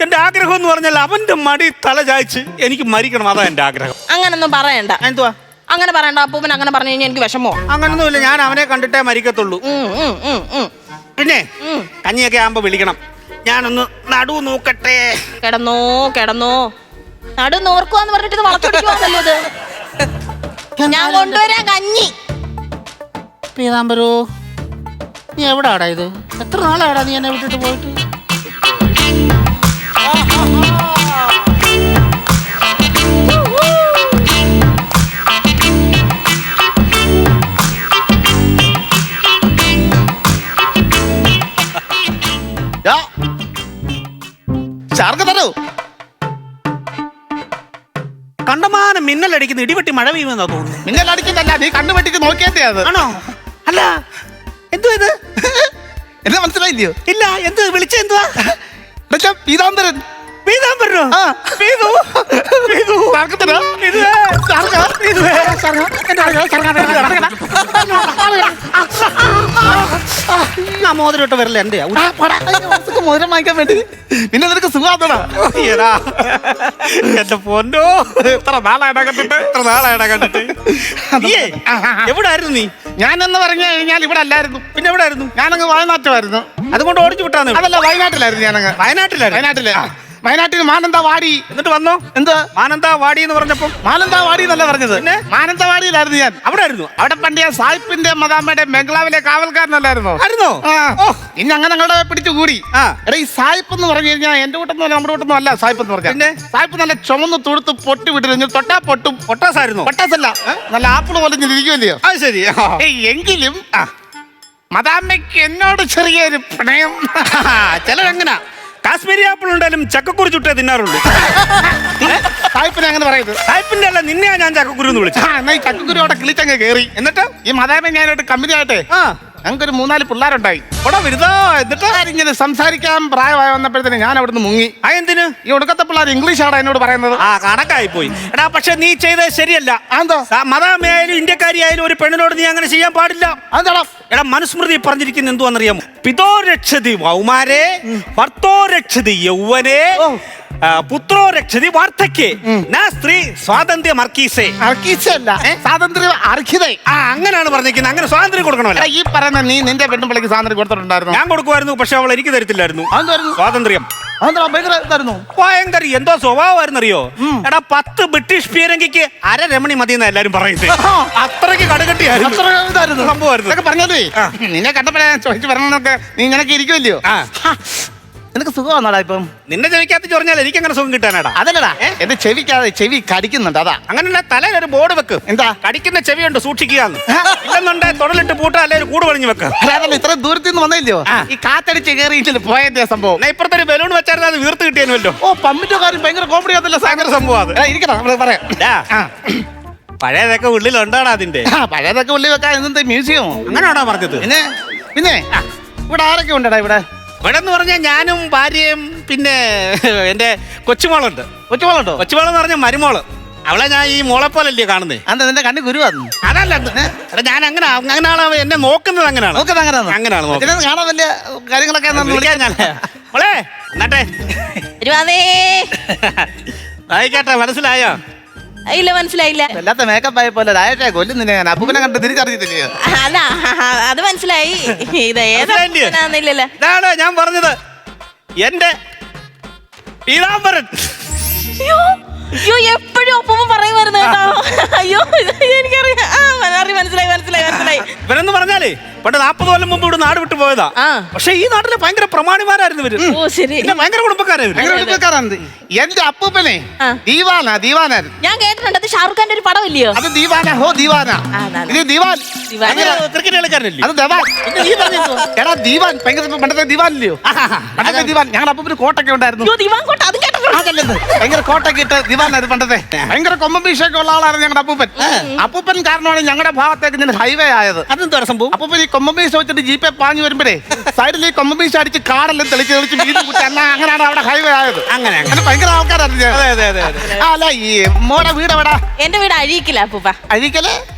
എന്റെ ആഗ്രഹം എന്ന് പറഞ്ഞാൽ അവന്റെ മടി തല ചായ്ച്ച് എനിക്ക് മരിക്കണം. അതാ എന്റെ ആഗ്രഹം. അങ്ങനൊന്നും പറയണ്ട. എന്തുവാ അങ്ങനെ പറയണ്ട. അപ്പൂപ്പൻ അങ്ങനെ പറഞ്ഞു കഴിഞ്ഞാൽ എനിക്ക് വിഷമോ? അങ്ങനൊന്നുമില്ല, ഞാൻ അവനെ കണ്ടിട്ടേ മരിക്കത്തുള്ളൂ. പിന്നെ കഞ്ഞിയൊക്കെ ആകുമ്പോ വിളിക്കണം. ഞാനൊന്ന് നടു നോക്കട്ടെ. കിടന്നോ നടു നോർക്കുവാന്ന് പറഞ്ഞിട്ട് വളച്ചൊടിക്കുവാന്നല്ലോ ഇത്. ഞാൻ കൊണ്ടുവരാൻ കഞ്ഞി. പീതാംബരോ, നീ എവിടാടാ ഇത്? എത്ര നാളാടാ നീ എന്നെ വിട്ടിട്ട് പോയിട്ട്? കണ്ടമാനം മിന്നലടിക്കുന്ന ഇടിവെട്ടി മഴ പെയ്യുമെന്നാ തോന്നുന്നു. മിന്നലടിക്കുന്നല്ല, നീ കണ്ണുപെട്ടിട്ട് നോക്കിയതേ അത്. ആണോ? അല്ല, എന്തുവാ ഇത്? എന്നെ മനസ്സിലായില്ലയോ? ഇല്ല, എന്ത് വിളിച്ച? എന്തുവാ? പീതാംബരൻ. പീതാംബരനോ? മോതിരോട്ട് വരല്ലേ എന്റെ മോതിരം വാങ്ങിക്കാൻ വേണ്ടി. പിന്നെ നിനക്ക് സുഖാത്തടാ. എന്റെ പൊന്നോ, എത്ര നാളായിടാ കണ്ടിട്ട്. എവിടായിരുന്നു നീ? ഞാനെന്ന് പറഞ്ഞു കഴിഞ്ഞാൽ ഇവിടെ അല്ലായിരുന്നു. പിന്നെ എവിടായിരുന്നു? ഞാനങ്ങ് വയനാട്ടിലായിരുന്നു. അതുകൊണ്ട് ഓടിച്ചു വിട്ടാന്ന്? അതല്ല, വയനാട്ടിലായിരുന്നു. ഞാനങ്ങ് വയനാട്ടില് മാനന്തവാടി. എന്നിട്ട് വന്നോ? എന്താ മാനന്തവാടി എന്ന് പറഞ്ഞപ്പോ? മാനന്തവാടി എന്നല്ല പറഞ്ഞത്, മാനന്തവാടിയിലായിരുന്നു ഞാൻ. അവിടെ പണ്ട് ഞാൻ സായിപ്പിന്റെ മദാമ്മയുടെ ബംഗ്ലാവിലെ കാവൽക്കാരനല്ലായിരുന്നോ? ഇനി അങ്ങനെ ഞങ്ങളുടെ പിടിച്ചു കൂടി. എടാ, ഈ സായിപ്പ് എന്ന് പറഞ്ഞു കഴിഞ്ഞാൽ എന്റെ കൂട്ടൊന്നും നമ്മുടെ കൂട്ടൊന്നും അല്ല. സായിപ്പ് എന്ന് പറഞ്ഞാൽ സായിപ്പ് നല്ല ചുമന്ന് തുടുത്ത് പൊട്ടി വിട്ടിരുന്നു. തൊട്ടാ പൊട്ടും. പൊട്ടാസായിരുന്നു? പൊട്ടാസല്ല, നല്ല ആപ്പിള് പോലെ ഇരിക്കുമല്ലയോ? അത് ശരി. എങ്കിലും മദാമ്മയ്ക്ക് എന്നോട് ചെറിയൊരു പ്രണയം. ചിലരെങ്ങനാ കാശ്മീരി ആപ്പിൾ ഉണ്ടായാലും ചക്കക്കുരു ചുട്ടേ തിന്നാറുള്ളൂ. സായിപ്പിനെ അങ്ങനെ പറയുന്നത്. സായിപ്പിന്റെ അല്ല, നിന്നെയാ ഞാൻ ചക്കക്കുരു എന്ന് വിളിച്ചു. എന്നാ ഈ ചക്കക്കുരു അവിടെ കിളിച്ചങ്ങ് കയറി. എന്നിട്ട് ഈ മദാമ ഞാനായിട്ട് കമ്പനി ആയിട്ടെ ഞങ്ങൾക്കൊരു 4 പിള്ളേരുണ്ടായി. എന്നിട്ട് ഇങ്ങനെ സംസാരിക്കാൻ പ്രായമായി വന്നപ്പോഴത്തേന് ഞാൻ അവിടുന്ന് മുങ്ങി. എന്തിന്? ഈ ഒടുക്കത്തെ പിള്ളേർ ഇംഗ്ലീഷാണ് എന്നോട് പറയുന്നത്. കണക്കായി പോയി. എടാ, പക്ഷെ നീ ചെയ്തത് ശരിയല്ല. മദാമയായാലും ഇന്ത്യക്കാരിയായാലും ഒരു പെണ്ണിനോട് നീ അങ്ങനെ ചെയ്യാൻ പാടില്ല. എടാ, മനുസ്മൃതി പറഞ്ഞിരിക്കുന്ന എന്തുവാന്നറിയാമോ? പിതോ രക്ഷതി വൗമാരെ, ഭർത്തോ രക്ഷതി യൗവനെ, പുത്രോ രക്ഷതി വാർദ്ധക്യേ, സ്ത്രീ സ്വാതന്ത്ര്യം അർക്കീസേ. സ്വാതന്ത്ര്യം അർഹിതേ. അങ്ങനെയാണ് പറഞ്ഞിരിക്കുന്നത്. അങ്ങനെ സ്വാതന്ത്ര്യം കൊടുക്കണമല്ലോ. ഈ പറയുന്ന നീ നിന്റെ പെണ്ണുപിള്ളിക്ക് സ്വാതന്ത്ര്യം കൊടുത്തിട്ടുണ്ടായിരുന്നു? ഞാൻ കൊടുക്കുമായിരുന്നു, പക്ഷെ അവൾ എനിക്ക് തരത്തില്ലായിരുന്നു സ്വാതന്ത്ര്യം. ഭയങ്കര എന്തോ സ്വഭാവമായിരുന്നു അറിയോ? എടാ, 10 ബ്രിട്ടീഷ് പീരങ്കിക്ക് 1/2 രമണി മതി എന്നാ എല്ലാരും പറയുന്നത്. അത്രയ്ക്ക് കടുകട്ടിയായിരുന്നു സംഭവമായിരുന്നു. പറഞ്ഞതേ, നിന്നെ കണ്ടപ്പോഴേ ചോദിച്ചു പറഞ്ഞൊക്കെ നീ ഇങ്ങനൊക്കെ ഇരിക്കുമല്ലയോ? നിനക്ക് സുഖമാണോടാ ഇപ്പം? നിന്റെ ചെവിക്കകത്ത് ചൊറിഞ്ഞാൽ എനിക്ക് അങ്ങനെ സുഖം കിട്ടാനാടാ? അതല്ലടാ, എന്റെ ചെവി കടിക്കുന്നുണ്ട്. അതാ. അങ്ങനെ തലയിൽ ഒരു ബോർഡ് വെക്ക്. എന്താ? കടിക്കുന്ന ചെവിയുണ്ട്, സൂക്ഷിക്കുകയെന്ന്. ഇല്ലെന്നുണ്ടെ തൊടലിട്ട് പൂട്ടാ, അല്ലെങ്കിൽ കൂട് പണിഞ്ഞു വെക്ക. അതല്ല, ഇത്ര ദൂരത്തിൽ നിന്ന് വന്നില്ലയോ? ഈ കാത്തടിച്ച് കയറിയിട്ടില്ല പോയതേ സംഭവം. ഇപ്പുറത്തെ ഒരു ബലൂൺ വെച്ചാൽ അത് വീർത്ത് കിട്ടിയല്ലോ. പമ്പിന്റെ കാര്യം ഭയങ്കര കോമഡി ആണല്ലോ. ഭയങ്കര സംഭവം അത്. ഇരിക്കണം, പറയാം. പഴയതൊക്കെ ഉള്ളിലുണ്ടാണ് അതിന്റെ. പഴയതൊക്കെ ഉള്ളിൽ വെക്കാൻ എന്തെന്താ മ്യൂസിയം? അങ്ങനെയാണോ പറഞ്ഞത്? പിന്നെ ഇവിടെ ആരൊക്കെ ഉണ്ടടാ? ഇവിടെ എന്ന് പറഞ്ഞാൽ ഞാനും ഭാര്യയും പിന്നെ എന്റെ കൊച്ചുമോളുണ്ട്. കൊച്ചുമോളുണ്ടോ? കൊച്ചുമോളെന്ന് പറഞ്ഞ മരുമോള്. അവളെ ഞാൻ ഈ മോളെ പോലല്ലേ കാണുന്നേ. നിന്റെ കണ്ണി ഗുരുവാന്ന്? അതല്ല, ഞാൻ അങ്ങനെയാണ് എന്നെ നോക്കുന്നത്. അങ്ങനെയാണ് കാണാൻ വലിയ കാര്യങ്ങളൊക്കെ മോളെ എന്നിട്ടേ ആയിക്കോട്ടെ. മനസ്സിലായോ? ഇല്ല, മനസ്സിലായില്ല. വല്ലാത്ത മേക്കപ്പ് ആയ പോലെ രാജേ കൊല്ലുന്നില്ല. ഞാൻ അപ്പൂപ്പനെ കണ്ട് തിരിച്ചറിഞ്ഞിട്ടില്ല. അല്ല, അത് മനസ്സിലായി. ഇതാണ് ഞാൻ പറഞ്ഞത്, എന്റെ പീതാംബരൻ. എപ്പോഴും ഒപ്പം പറയുമ്പോ അറിയായിരുന്നു കേട്ടോ. അയ്യോ എനിക്കറിയാം. മനസ്സിലായി. ഇവരെന്ന് പറഞ്ഞാലേ പണ്ട് 40 കൊല്ലം മുമ്പ് ഇവിടെ നാട് വിട്ടു പോയതാ. ആ. പക്ഷെ ഈ നാട്ടിലെ ഭയങ്കര പ്രമാണിമാരായിരുന്നു ഇവര്. ഓ ശരി. പിന്നെ ഭയങ്കര കുടുംബക്കാരായിരുന്നു. ഭയങ്കര കുടുംബക്കാരാണ്. എന്റെ അപ്പൂപ്പനെ ആ. ദീവാനായിരുന്നു. ഞാൻ കേട്ടിട്ടുണ്ട് അത് ഷാറുഖ് ഖാന്റെ ഒരു പടം ഇല്ലയോ? അത് ദീവാന അതാണ്. ഇത് ദിവാൻ. ക്രിക്കറ്റ് കളിക്കാരനല്ലേ? അത് ദവാൻ. എടാ ദീവാൻ ഭയങ്കര പണ്ടത്തെ ദിവാൻ ഇല്ലയോ? പണ്ടത്തെ ദിവാൻ. ഞങ്ങളുടെ അപ്പൂപ്പന് കോട്ടൊക്കെ ഉണ്ടായിരുന്നു. അയ്യോ, ദിവാൻ കോട്ട അത് കേട്ടിട്ടുണ്ട്. അതല്ലെന്ന് ഭയങ്കര കോട്ടൊക്കെ ഇട്ട് ദിവാനായിരുന്നു പണ്ടത്തെ. ഭയങ്കര കൊമ്പീഷൊക്കെ ഉള്ള ആളാണ് ഞങ്ങളുടെ അപ്പൂപ്പൻ. അപ്പൂപ്പൻ കാരണമാണ് ഞങ്ങളുടെ ഭാഗത്തേക്ക് ഞാൻ ഹൈവേ ആയത്. അതെന്താ സംഭവം? അപ്പൂപ്പൻ ഈ കൊമ്പീഷ വെച്ചിട്ട് ജീപ്പെ പാഞ്ഞു വരുമ്പോഴേ സൈഡിൽ ഈ കൊമ്പീഷ അടിച്ച് കാടെല്ലാം തെളിച്ച് വീട് കുട്ടി അങ്ങനെയാണ് അവിടെ ഹൈവേ ആയത്. അങ്ങനെ ഭയങ്കര ആൾക്കാരായിരുന്നു. അല്ല ഈ മോടെ വീട് എവിടാ? എന്റെ വീട് അഴീക്കില അപ്പൂപ്പ.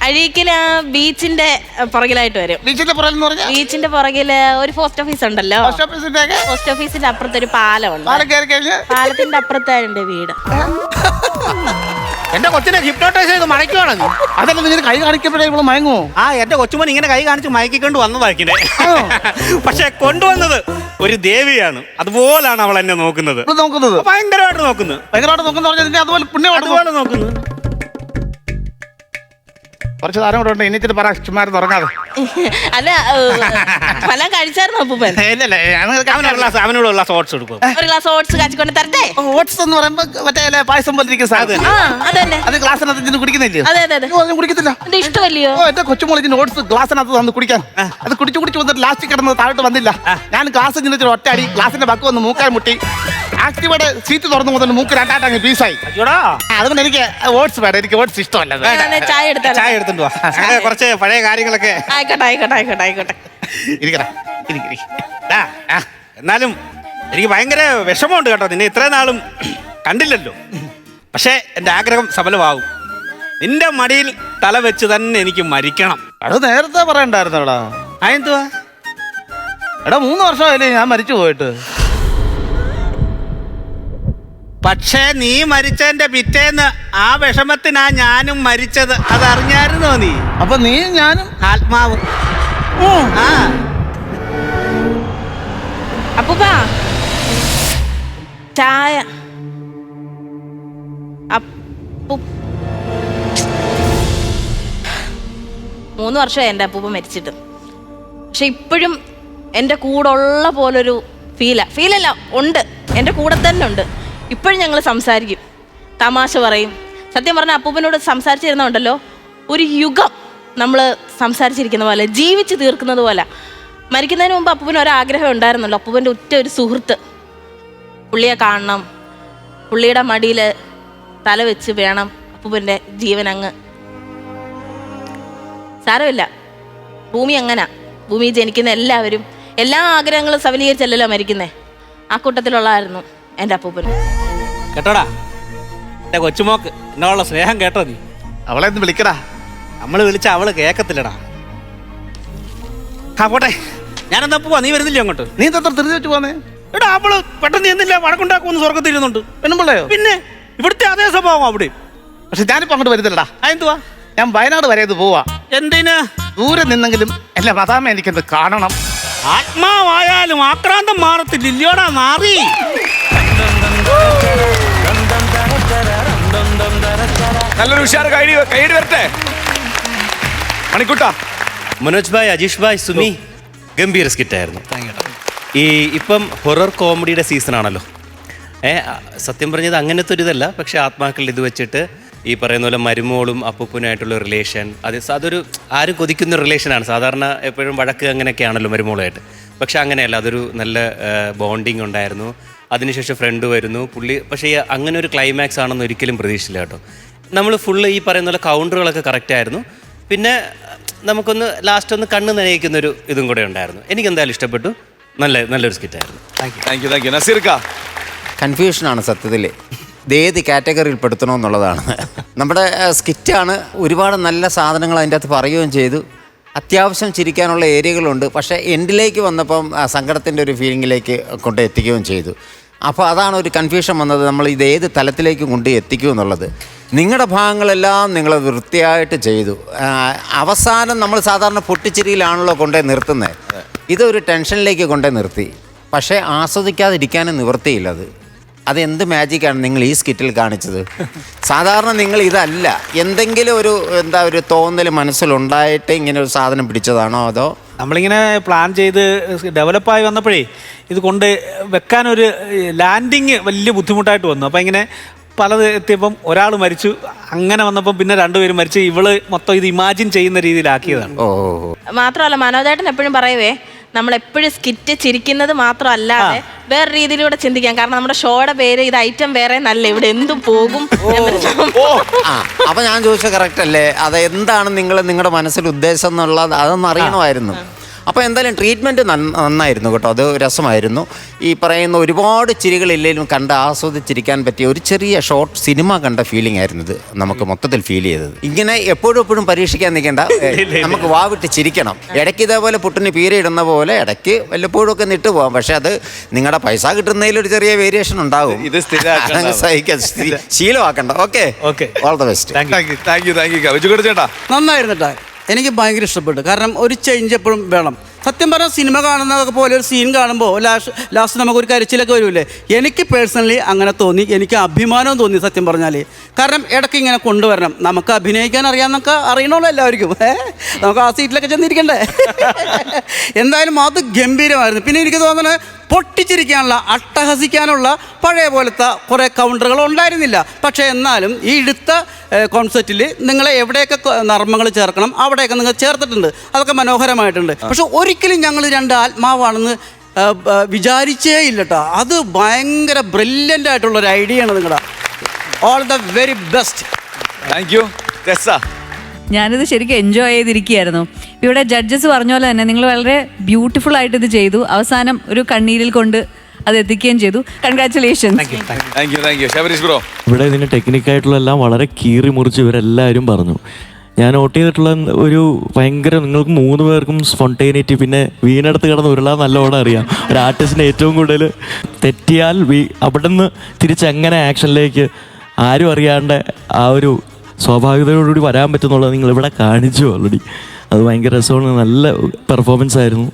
അഴീക്കില ബീച്ചിന്റെ പുറകിലായിട്ട് വരും. ബീച്ചിന്റെ പുറകിൽ എന്ന് പറഞ്ഞാൽ ബീച്ചിന്റെ പുറകില് ഒരു പോസ്റ്റ് ഓഫീസ് ഉണ്ടല്ലോ. പോസ്റ്റ് ഓഫീസിന്റെ അപ്പുറത്ത് ഒരു പാലമുണ്ട്. പാലം കയറി കഴിഞ്ഞ് പാലത്തിന്റെ അപ്പുറത്താണ് എന്റെ വീട്. എന്റെ കൊച്ചിനെ ഹിപ്നോട്ടൈസ് ചെയ്ത് മയക്കുവാണ് നീ. അതല്ല നിങ്ങൾ കൈ കാണിക്കപ്പോഴേ ഇവിടെ മയങ്ങുമോ? ആ എന്റെ കൊച്ചുമോൻ ഇങ്ങനെ കൈ കാണിച്ച് മയക്കിക്കൊണ്ട് വന്നതാക്കിനെ. പക്ഷെ കൊണ്ടുവന്നത് ഒരു ദേവിയാണ്. അതുപോലാണ് അവൾ എന്നെ നോക്കുന്നത്. ഭയങ്കരമായിട്ട് നോക്കുന്നത്. പറഞ്ഞാൽ അതുപോലെ പുണ്യമായിട്ട് അതുപോലെ നോക്കുന്നത്. കുറച്ച് താരം കൂടെ ഉണ്ട്. എന്നിട്ട് പറ ചുമ്മാരുന്ന് ഉറങ്ങാതെ. അല്ല ഫലം കഴിച്ചായിരുന്നു അപ്പൂപ്പൻ? അവനോട് ഗ്ലാസ് ഓട്സ് കൊടുക്കും. ഒരു ഗ്ലാസ് ഓട്സ് കാച്ചിക്കൊണ്ട് തരട്ടെ? ഓട്സ് എന്ന് പറയുമ്പോ മറ്റേ പായസം പോലെ ഇരിക്കുന്ന സാധനം. അതന്നെ. അത് ഗ്ലാസിനകത്ത് കുടിക്കുന്നില്ലേ? അതെ. കുടിക്കത്തില്ല. ഇത് ഇഷ്ടമല്ലയോ? എന്റെ കൊച്ചുമോളിന് ഓട്സ് ഗ്ലാസിനകത്ത് തന്നു കുടിക്കാൻ. അത് കുടിച്ചു വന്നിട്ട് ലാസ്റ്റ് കിടന്നത് താഴോട്ട് വന്നില്ല. ഞാൻ ഗ്ലാസ് ഇങ്ങനെ ഒറ്റ അടി ഗ്ലാസിന്റെ ബക്ക് വന്ന് മൂക്കാൻ മുട്ടി. ആക്ടിവയുടെ സീറ്റ് തുറന്നു മുതൽ മൂക്ക് രണ്ടാട്ടങ്ങ് പീസായി. അതുകൊണ്ട് എനിക്ക് ഓട്സ് വേണം. എനിക്ക് ഓട്സ് ഇഷ്ടമല്ല. ചായ എടുത്താൽ കുറച്ച് പഴയ കാര്യങ്ങളൊക്കെ ആയിക്കോട്ടെ. എന്നാലും എനിക്ക് ഭയങ്കര വിഷമമുണ്ട് കേട്ടോ. നിന്നെ ഇത്രയും നാളും കണ്ടില്ലല്ലോ. പക്ഷെ എന്റെ ആഗ്രഹം സഫലമാവും. നിന്റെ മടിയിൽ തല വെച്ച് തന്നെ എനിക്ക് മരിക്കണം. അത് നേരത്തെ പറയണ്ടായിരുന്നു. എടാ അതെന്തുവാ? എടാ 3 വർഷമായില്ലേ ഞാൻ മരിച്ചു പോയിട്ട്. പക്ഷേ നീ മരിച്ചതിന്റെ പിറ്റേന്ന് ആ വിഷമത്തിനാ ഞാനും മരിച്ചത്. അതറിഞ്ഞായിരുന്നോ നീ? അപ്പൊ നീ ഞാനും ആത്മാവ്. ആ അപ്പൂപ്പ ചായ. 3 വർഷമായി എൻ്റെ അപ്പൂപ്പ മരിച്ചിട്ട്. പക്ഷെ ഇപ്പോഴും എൻ്റെ കൂടെ ഉള്ള പോലൊരു ഫീലല്ല ഉണ്ട്. എൻ്റെ കൂടെ തന്നെ ഉണ്ട്. ഇപ്പോഴും ഞങ്ങൾ സംസാരിക്കും, തമാശ പറയും. സത്യം പറഞ്ഞാൽ അപ്പൂപ്പനോട് സംസാരിച്ചിരുന്നുണ്ടല്ലോ, ഒരു യുഗം നമ്മൾ സംസാരിച്ചിരിക്കുന്ന പോലെ, ജീവിച്ച് തീർക്കുന്നത് പോലെ. മരിക്കുന്നതിന് മുമ്പ് അപ്പൂപ്പന് ഒരാഗ്രഹം ഉണ്ടായിരുന്നല്ലോ. അപ്പൂപ്പൻ്റെ ഒറ്റ ഒരു സുഹൃത്ത്, പുള്ളിയെ കാണണം, പുള്ളിയുടെ മടിയിൽ തല വെച്ച് വേണം അപ്പൂപ്പൻ്റെ ജീവൻ അങ്ങ്. സാരമില്ല, ഭൂമി അങ്ങനാ. ഭൂമി ജനിക്കുന്ന എല്ലാവരും എല്ലാ ആഗ്രഹങ്ങളും സഫലീകരിച്ചല്ലോ മരിക്കുന്നേ. ആ കൂട്ടത്തിലുള്ളതായിരുന്നു എൻ്റെ അപ്പൂപ്പൻ. കേട്ടോടാ എന്റെ കൊച്ചുമോക്ക് എന്നോടുള്ള സ്നേഹം കേട്ടോ നീ? അവളെ ഒന്ന് വിളിക്കടാ. നമ്മള് വിളിച്ച അവള് കേക്കത്തില്ലടാ. ആ പോട്ടെ, ഞാനെന്താ പോവാ? നീ വരുന്നില്ല അങ്ങോട്ട്? നീ എത്ര തിരിച്ചു വെച്ച് പോന്നേ? എടാ അവള് പെട്ടെന്ന് എന്നില്ല വഴക്കുണ്ടാക്കുമെന്ന് സ്വർഗത്തിരുന്നുണ്ട്. പെണ്ണുമ്പിള്ളയോ? പിന്നെ ഇവിടുത്തെ അതേ സ്വഭാവം അവിടെ. പക്ഷെ ഞാനിപ്പോ അങ്ങോട്ട് വരുന്നില്ലടാ. അതെന്തുവാ? ഞാൻ വയനാട് വരെ പോവാ. എന്തിന്? ദൂരെ നിന്നെങ്കിലും അല്ല മതാമ എനിക്കെന്ത് കാണണം. ആത്മാവായാലും ആക്രാന്തം മാറത്തില്ലല്ലോടാ നാറി. നല്ലൊരു ഉഷാർ കൈഡി വരട്ടെ. മണിക്കുട്ടാ, മനോജ് ഭായ്, അജീഷ് ഭായ്, സുമി, ഗംഭീര സ്കിറ്റായിരുന്നു. ഈ ഇപ്പം ഹൊറർ കോമഡിയുടെ സീസണാണല്ലോ. സത്യം പറഞ്ഞത് അങ്ങനത്തെ ഒരു ഇതല്ല. പക്ഷെ ആത്മാക്കളിൽ ഇത് വെച്ചിട്ട് ഈ പറയുന്ന പോലെ മരുമോളും അപ്പൂപ്പനായിട്ടുള്ള റിലേഷൻ, അതൊരു ആരും കൊതിക്കുന്ന റിലേഷനാണ്. സാധാരണ എപ്പോഴും വഴക്ക് അങ്ങനെയൊക്കെയാണല്ലോ മരുമോളുമായിട്ട്. പക്ഷെ അങ്ങനെയല്ല, അതൊരു നല്ല ബോണ്ടിങ് ഉണ്ടായിരുന്നു. അതിനുശേഷം ഫ്രണ്ട് വരുന്നു പുള്ളി. പക്ഷേ അങ്ങനെ ഒരു ക്ലൈമാക്സ് ആണെന്ന് ഒരിക്കലും പ്രതീക്ഷിച്ചില്ല കേട്ടോ. നമ്മൾ ഫുള്ള് ഈ പറയുന്ന പോലെ കൗണ്ടറുകളൊക്കെ കറക്റ്റായിരുന്നു. പിന്നെ നമുക്കൊന്ന് ലാസ്റ്റ് ഒന്ന് കണ്ണ് നനയിക്കുന്നൊരു ഇതും കൂടെ ഉണ്ടായിരുന്നു. എനിക്ക് എന്തായാലും ഇഷ്ടപ്പെട്ടു. നല്ലൊരു സ്കിറ്റായിരുന്നു. Thank you. നസീർക്ക, കൺഫ്യൂഷനാണ് സത്യത്തിൽ ഏത് കാറ്റഗറിയിൽ പെടുത്തണമെന്നുള്ളതാണ്. നമ്മുടെ സ്കിറ്റാണ്, ഒരുപാട് നല്ല സാധനങ്ങൾ അതിൻ്റെ അകത്ത് പറയുകയും ചെയ്തു. അത്യാവശ്യം ചിരിക്കാനുള്ള ഏരിയകളുണ്ട്. പക്ഷേ എൻഡിലേക്ക് വന്നപ്പം സങ്കടത്തിൻ്റെ ഒരു ഫീലിങ്ങിലേക്ക് കൊണ്ട് എത്തിക്കുകയും ചെയ്തു. അപ്പോൾ അതാണ് ഒരു കൺഫ്യൂഷൻ വന്നത്, നമ്മൾ ഇത് ഏത് തലത്തിലേക്ക് കൊണ്ട് എത്തിക്കും എന്നുള്ളത്. നിങ്ങളുടെ ഭാഗങ്ങളെല്ലാം നിങ്ങൾ വൃത്തിയായിട്ട് ചെയ്തു. അവസാനം നമ്മൾ സാധാരണ പൊട്ടിച്ചിരിയിലാണല്ലോ കൊണ്ടേ നിർത്തുന്നത്. ഇതൊരു ടെൻഷനിലേക്ക് കൊണ്ടേ നിർത്തി. പക്ഷേ ആസ്വദിക്കാതിരിക്കാനും നിവൃത്തിയില്ലത്. അതെന്ത് മാജിക്കാണ് നിങ്ങൾ ഈ സ്കിറ്റിൽ കാണിച്ചത്? സാധാരണ നിങ്ങൾ ഇതല്ല, എന്തെങ്കിലും ഒരു തോന്നൽ മനസ്സിലുണ്ടായിട്ട് ഇങ്ങനെ ഒരു സാധനം പിടിച്ചതാണോ അതോ? നമ്മളിങ്ങനെ പ്ലാൻ ചെയ്ത് ഡെവലപ്പായി വന്നപ്പോഴേ ഇത് കൊണ്ട് വെക്കാനൊരു ലാൻഡിങ് വലിയ ബുദ്ധിമുട്ടായിട്ട് വന്നു. അപ്പം ഇങ്ങനെ പലത് എത്തിയപ്പം ഒരാൾ മരിച്ചു, അങ്ങനെ വന്നപ്പം പിന്നെ രണ്ടുപേരും മരിച്ചു. ഇവള് മൊത്തം ഇത് ഇമാജിൻ ചെയ്യുന്ന രീതിയിലാക്കിയതാണ്. മാത്രമല്ല മനോജേട്ടൻ എപ്പോഴും പറയുവേ, നമ്മൾ എപ്പോഴും സ്കിറ്റ് ചിരിക്കുന്നത് മാത്രമല്ലാതെ വേറെ രീതിയിലൂടെ ചിന്തിക്കാം. കാരണം നമ്മുടെ ഷോയുടെ പേര് ഇത് ഐറ്റം വേറെ നല്ല, ഇവിടെ എന്തും പോകും. അപ്പൊ ഞാൻ ചോദിച്ചത് കറക്റ്റ് അല്ലേ? അത് എന്താണ് നിങ്ങളുടെ മനസ്സിൽ ഉദ്ദേശം എന്നുള്ളത് അതൊന്നും അറിയണമായിരുന്നു. അപ്പോൾ എന്തായാലും ട്രീറ്റ്മെൻറ്റ് നന്നായിരുന്നു കേട്ടോ, അത് രസമായിരുന്നു. ഈ പറയുന്ന ഒരുപാട് ചിരികളില്ലെങ്കിലും കണ്ട് ആസ്വദിച്ചിരിക്കാൻ പറ്റിയ ഒരു ചെറിയ ഷോർട്ട് സിനിമ കണ്ട ഫീലിംഗ് ആയിരുന്നു ഇത് നമുക്ക് മൊത്തത്തിൽ ഫീൽ ചെയ്തത്. ഇങ്ങനെ എപ്പോഴും പരീക്ഷിക്കാൻ നിൽക്കേണ്ട, നമുക്ക് വാവിട്ട് ചിരിക്കണം. ഇടയ്ക്ക് ഇതേപോലെ പുട്ടിന് പീരയിടുന്ന പോലെ ഇടയ്ക്ക് വല്ലപ്പോഴും ഒക്കെ നിട്ട് പോകാം. പക്ഷെ അത് നിങ്ങളുടെ പൈസ കിട്ടുന്നതിൽ ഒരു ചെറിയ വേരിയേഷൻ ഉണ്ടാവും. ഇത് സഹിക്കാൻ ശീലമാക്കണ്ട. Okay, all the best. ചേട്ടാ നന്നായിരുന്നു. എനിക്ക് ഭയങ്കര ഇഷ്ടപ്പെട്ടു. കാരണം ഒരു ചേഞ്ച് എപ്പോഴും വേണം. സത്യം പറഞ്ഞാൽ സിനിമ കാണുന്നതൊക്കെ പോലെ ഒരു സീൻ കാണുമ്പോൾ ലാസ്റ്റ് നമുക്കൊരു കരച്ചിലൊക്കെ വരില്ലേ? എനിക്ക് പേഴ്സണലി അങ്ങനെ തോന്നി. എനിക്ക് അഭിമാനവും തോന്നി സത്യം പറഞ്ഞാൽ. കാരണം ഇടയ്ക്ക് ഇങ്ങനെ കൊണ്ടുവരണം. നമുക്ക് അഭിനയിക്കാൻ അറിയാമെന്നൊക്കെ അറിയണമല്ലോ എല്ലാവർക്കും. നമുക്ക് ആ സീറ്റിലൊക്കെ ചെന്നിരിക്കണ്ടേ? എന്തായാലും അത് ഗംഭീരമായിരുന്നു. പിന്നെ എനിക്ക് തോന്നുന്നത് പൊട്ടിച്ചിരിക്കാനുള്ള, അട്ടഹസിക്കാനുള്ള പഴയ പോലത്തെ കുറേ കൗണ്ടറുകൾ ഉണ്ടായിരുന്നില്ല. പക്ഷേ എന്നാലും ഈ എടുത്ത കോൺസെപ്റ്റിൽ നിങ്ങളെ എവിടെയൊക്കെ നർമ്മങ്ങൾ ചേർക്കണം അവിടെയൊക്കെ നിങ്ങൾ ചേർത്തിട്ടുണ്ട്. അതൊക്കെ മനോഹരമായിട്ടുണ്ട്. പക്ഷെ ഒരിക്കലും ഞങ്ങൾ രണ്ട് ആത്മാവാണെന്ന് വിചാരിച്ചേ ഇല്ല കേട്ടോ. അത് ഭയങ്കര ബ്രില്യൻ്റ് ആയിട്ടുള്ളൊരു ഐഡിയ ആണ് നിങ്ങളുടെ. All the very best. Thank you. ഞാനിത് ശരിക്കും എൻജോയ് ചെയ്തിരിക്കുകയായിരുന്നു. ഇവിടെ ജഡ്ജസ് പറഞ്ഞ പോലെ തന്നെ നിങ്ങൾ വളരെ ബ്യൂട്ടിഫുൾ ആയിട്ട് ഇത് ചെയ്തു. അവസാനം ഒരു കണ്ണീരിൽ കൊണ്ട് അത് എത്തിക്കുകയും ചെയ്തു. കൺഗ്രാറ്റുലേഷൻസ്. ഇവിടെ ഇതിന് ടെക്നിക്കായിട്ടുള്ള എല്ലാം വളരെ കീറി മുറിച്ച് ഇവരെല്ലാവരും പറഞ്ഞു. ഞാൻ നോട്ട് ചെയ്തിട്ടുള്ള ഒരു ഭയങ്കര, നിങ്ങൾക്ക് 3 പേർക്കും സ്പോണ്ടേനിറ്റി, പിന്നെ വീണെടുത്ത് കിടന്ന് ഉരുളാൻ നല്ലോണം അറിയാം. ഒരു ആർട്ടിസ്റ്റിന് ഏറ്റവും കൂടുതൽ തെറ്റിയാൽ അവിടെ നിന്ന് തിരിച്ചെങ്ങനെ ആക്ഷനിലേക്ക് ആരും അറിയാണ്ട് ആ ഒരു സ്വാഭാവികതയോടുകൂടി വരാൻ പറ്റുന്നുള്ളത് നിങ്ങളിവിടെ കാണിച്ചു ഓൾറെഡി. അത് ഭയങ്കര രസമാണ്. നല്ല പെർഫോമൻസ് ആയിരുന്നു.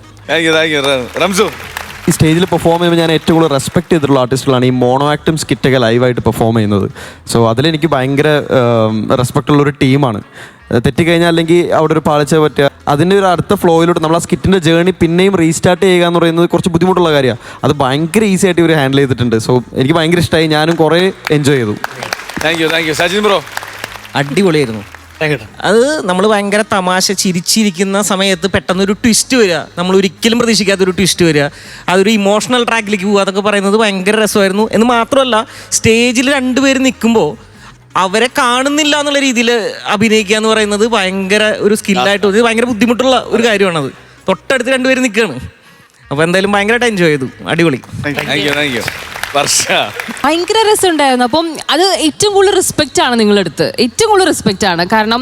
ഈ സ്റ്റേജിൽ പെർഫോം ചെയ്യുമ്പോൾ ഞാൻ ഏറ്റവും കൂടുതൽ റെസ്പെക്ട് ചെയ്തിട്ടുള്ള ആർട്ടിസ്റ്റുകളാണ് ഈ മോണോ ആക്ടും സ്കിറ്റൊക്കെ ലൈവായിട്ട് പെർഫോം ചെയ്യുന്നത്. സോ അതിലെനിക്ക് ഭയങ്കര റെസ്പെക്ട് ഉള്ളൊരു ടീമാണ്. തെറ്റിക്കഴിഞ്ഞാൽ അല്ലെങ്കിൽ അവിടെ ഒരു പാളിച്ച പറ്റുക, അതിൻ്റെ ഒരു അടുത്ത ഫ്ലോയിലോട്ട് നമ്മൾ ആ സ്കിറ്റിൻ്റെ ജേർണി പിന്നെയും റീസ്റ്റാർട്ട് ചെയ്യുക എന്ന് പറയുന്നത് കുറച്ച് ബുദ്ധിമുട്ടുള്ള കാര്യമാണ്. അത് ഭയങ്കര ഈസി ആയിട്ട് ഇവർ ഹാൻഡിൽ ചെയ്തിട്ടുണ്ട്. സോ എനിക്ക് ഭയങ്കര ഇഷ്ടമായി. ഞാനും കുറേ എൻജോയ് ചെയ്തു. Thank U. സജിൻ ബ്രോ, അടിപൊളിയായിരുന്നു. അത് നമ്മൾ ഭയങ്കര തമാശ ചിരിച്ചിരിക്കുന്ന സമയത്ത് പെട്ടെന്നൊരു ട്വിസ്റ്റ് വരിക, നമ്മൾ ഒരിക്കലും പ്രതീക്ഷിക്കാത്തൊരു ട്വിസ്റ്റ് വരിക, അതൊരു ഇമോഷണൽ ട്രാക്കിലേക്ക് പോകുക, അതൊക്കെ പറയുന്നത് ഭയങ്കര രസമായിരുന്നു. എന്ന് മാത്രമല്ല സ്റ്റേജിൽ 2 പേര് നിൽക്കുമ്പോൾ അവരെ കാണുന്നില്ല എന്നുള്ള രീതിയിൽ അഭിനയിക്കുക എന്ന് പറയുന്നത് ഭയങ്കര ഒരു സ്കില്ലായിട്ട് ഭയങ്കര ബുദ്ധിമുട്ടുള്ള ഒരു കാര്യമാണത്. തൊട്ടടുത്ത് 2 പേര് നിൽക്കുകയാണ്. അപ്പോൾ എന്തായാലും ഭയങ്കരമായിട്ട് എൻജോയ് ചെയ്തു. അടിപൊളി. ഭയങ്കര രസമുണ്ടായിരുന്നു. അപ്പം അത് ഏറ്റവും കൂടുതൽ റെസ്പെക്റ്റ് ആണ് നിങ്ങളെടുത്ത്, ഏറ്റവും കൂടുതൽ റെസ്പെക്റ്റ് ആണ്. കാരണം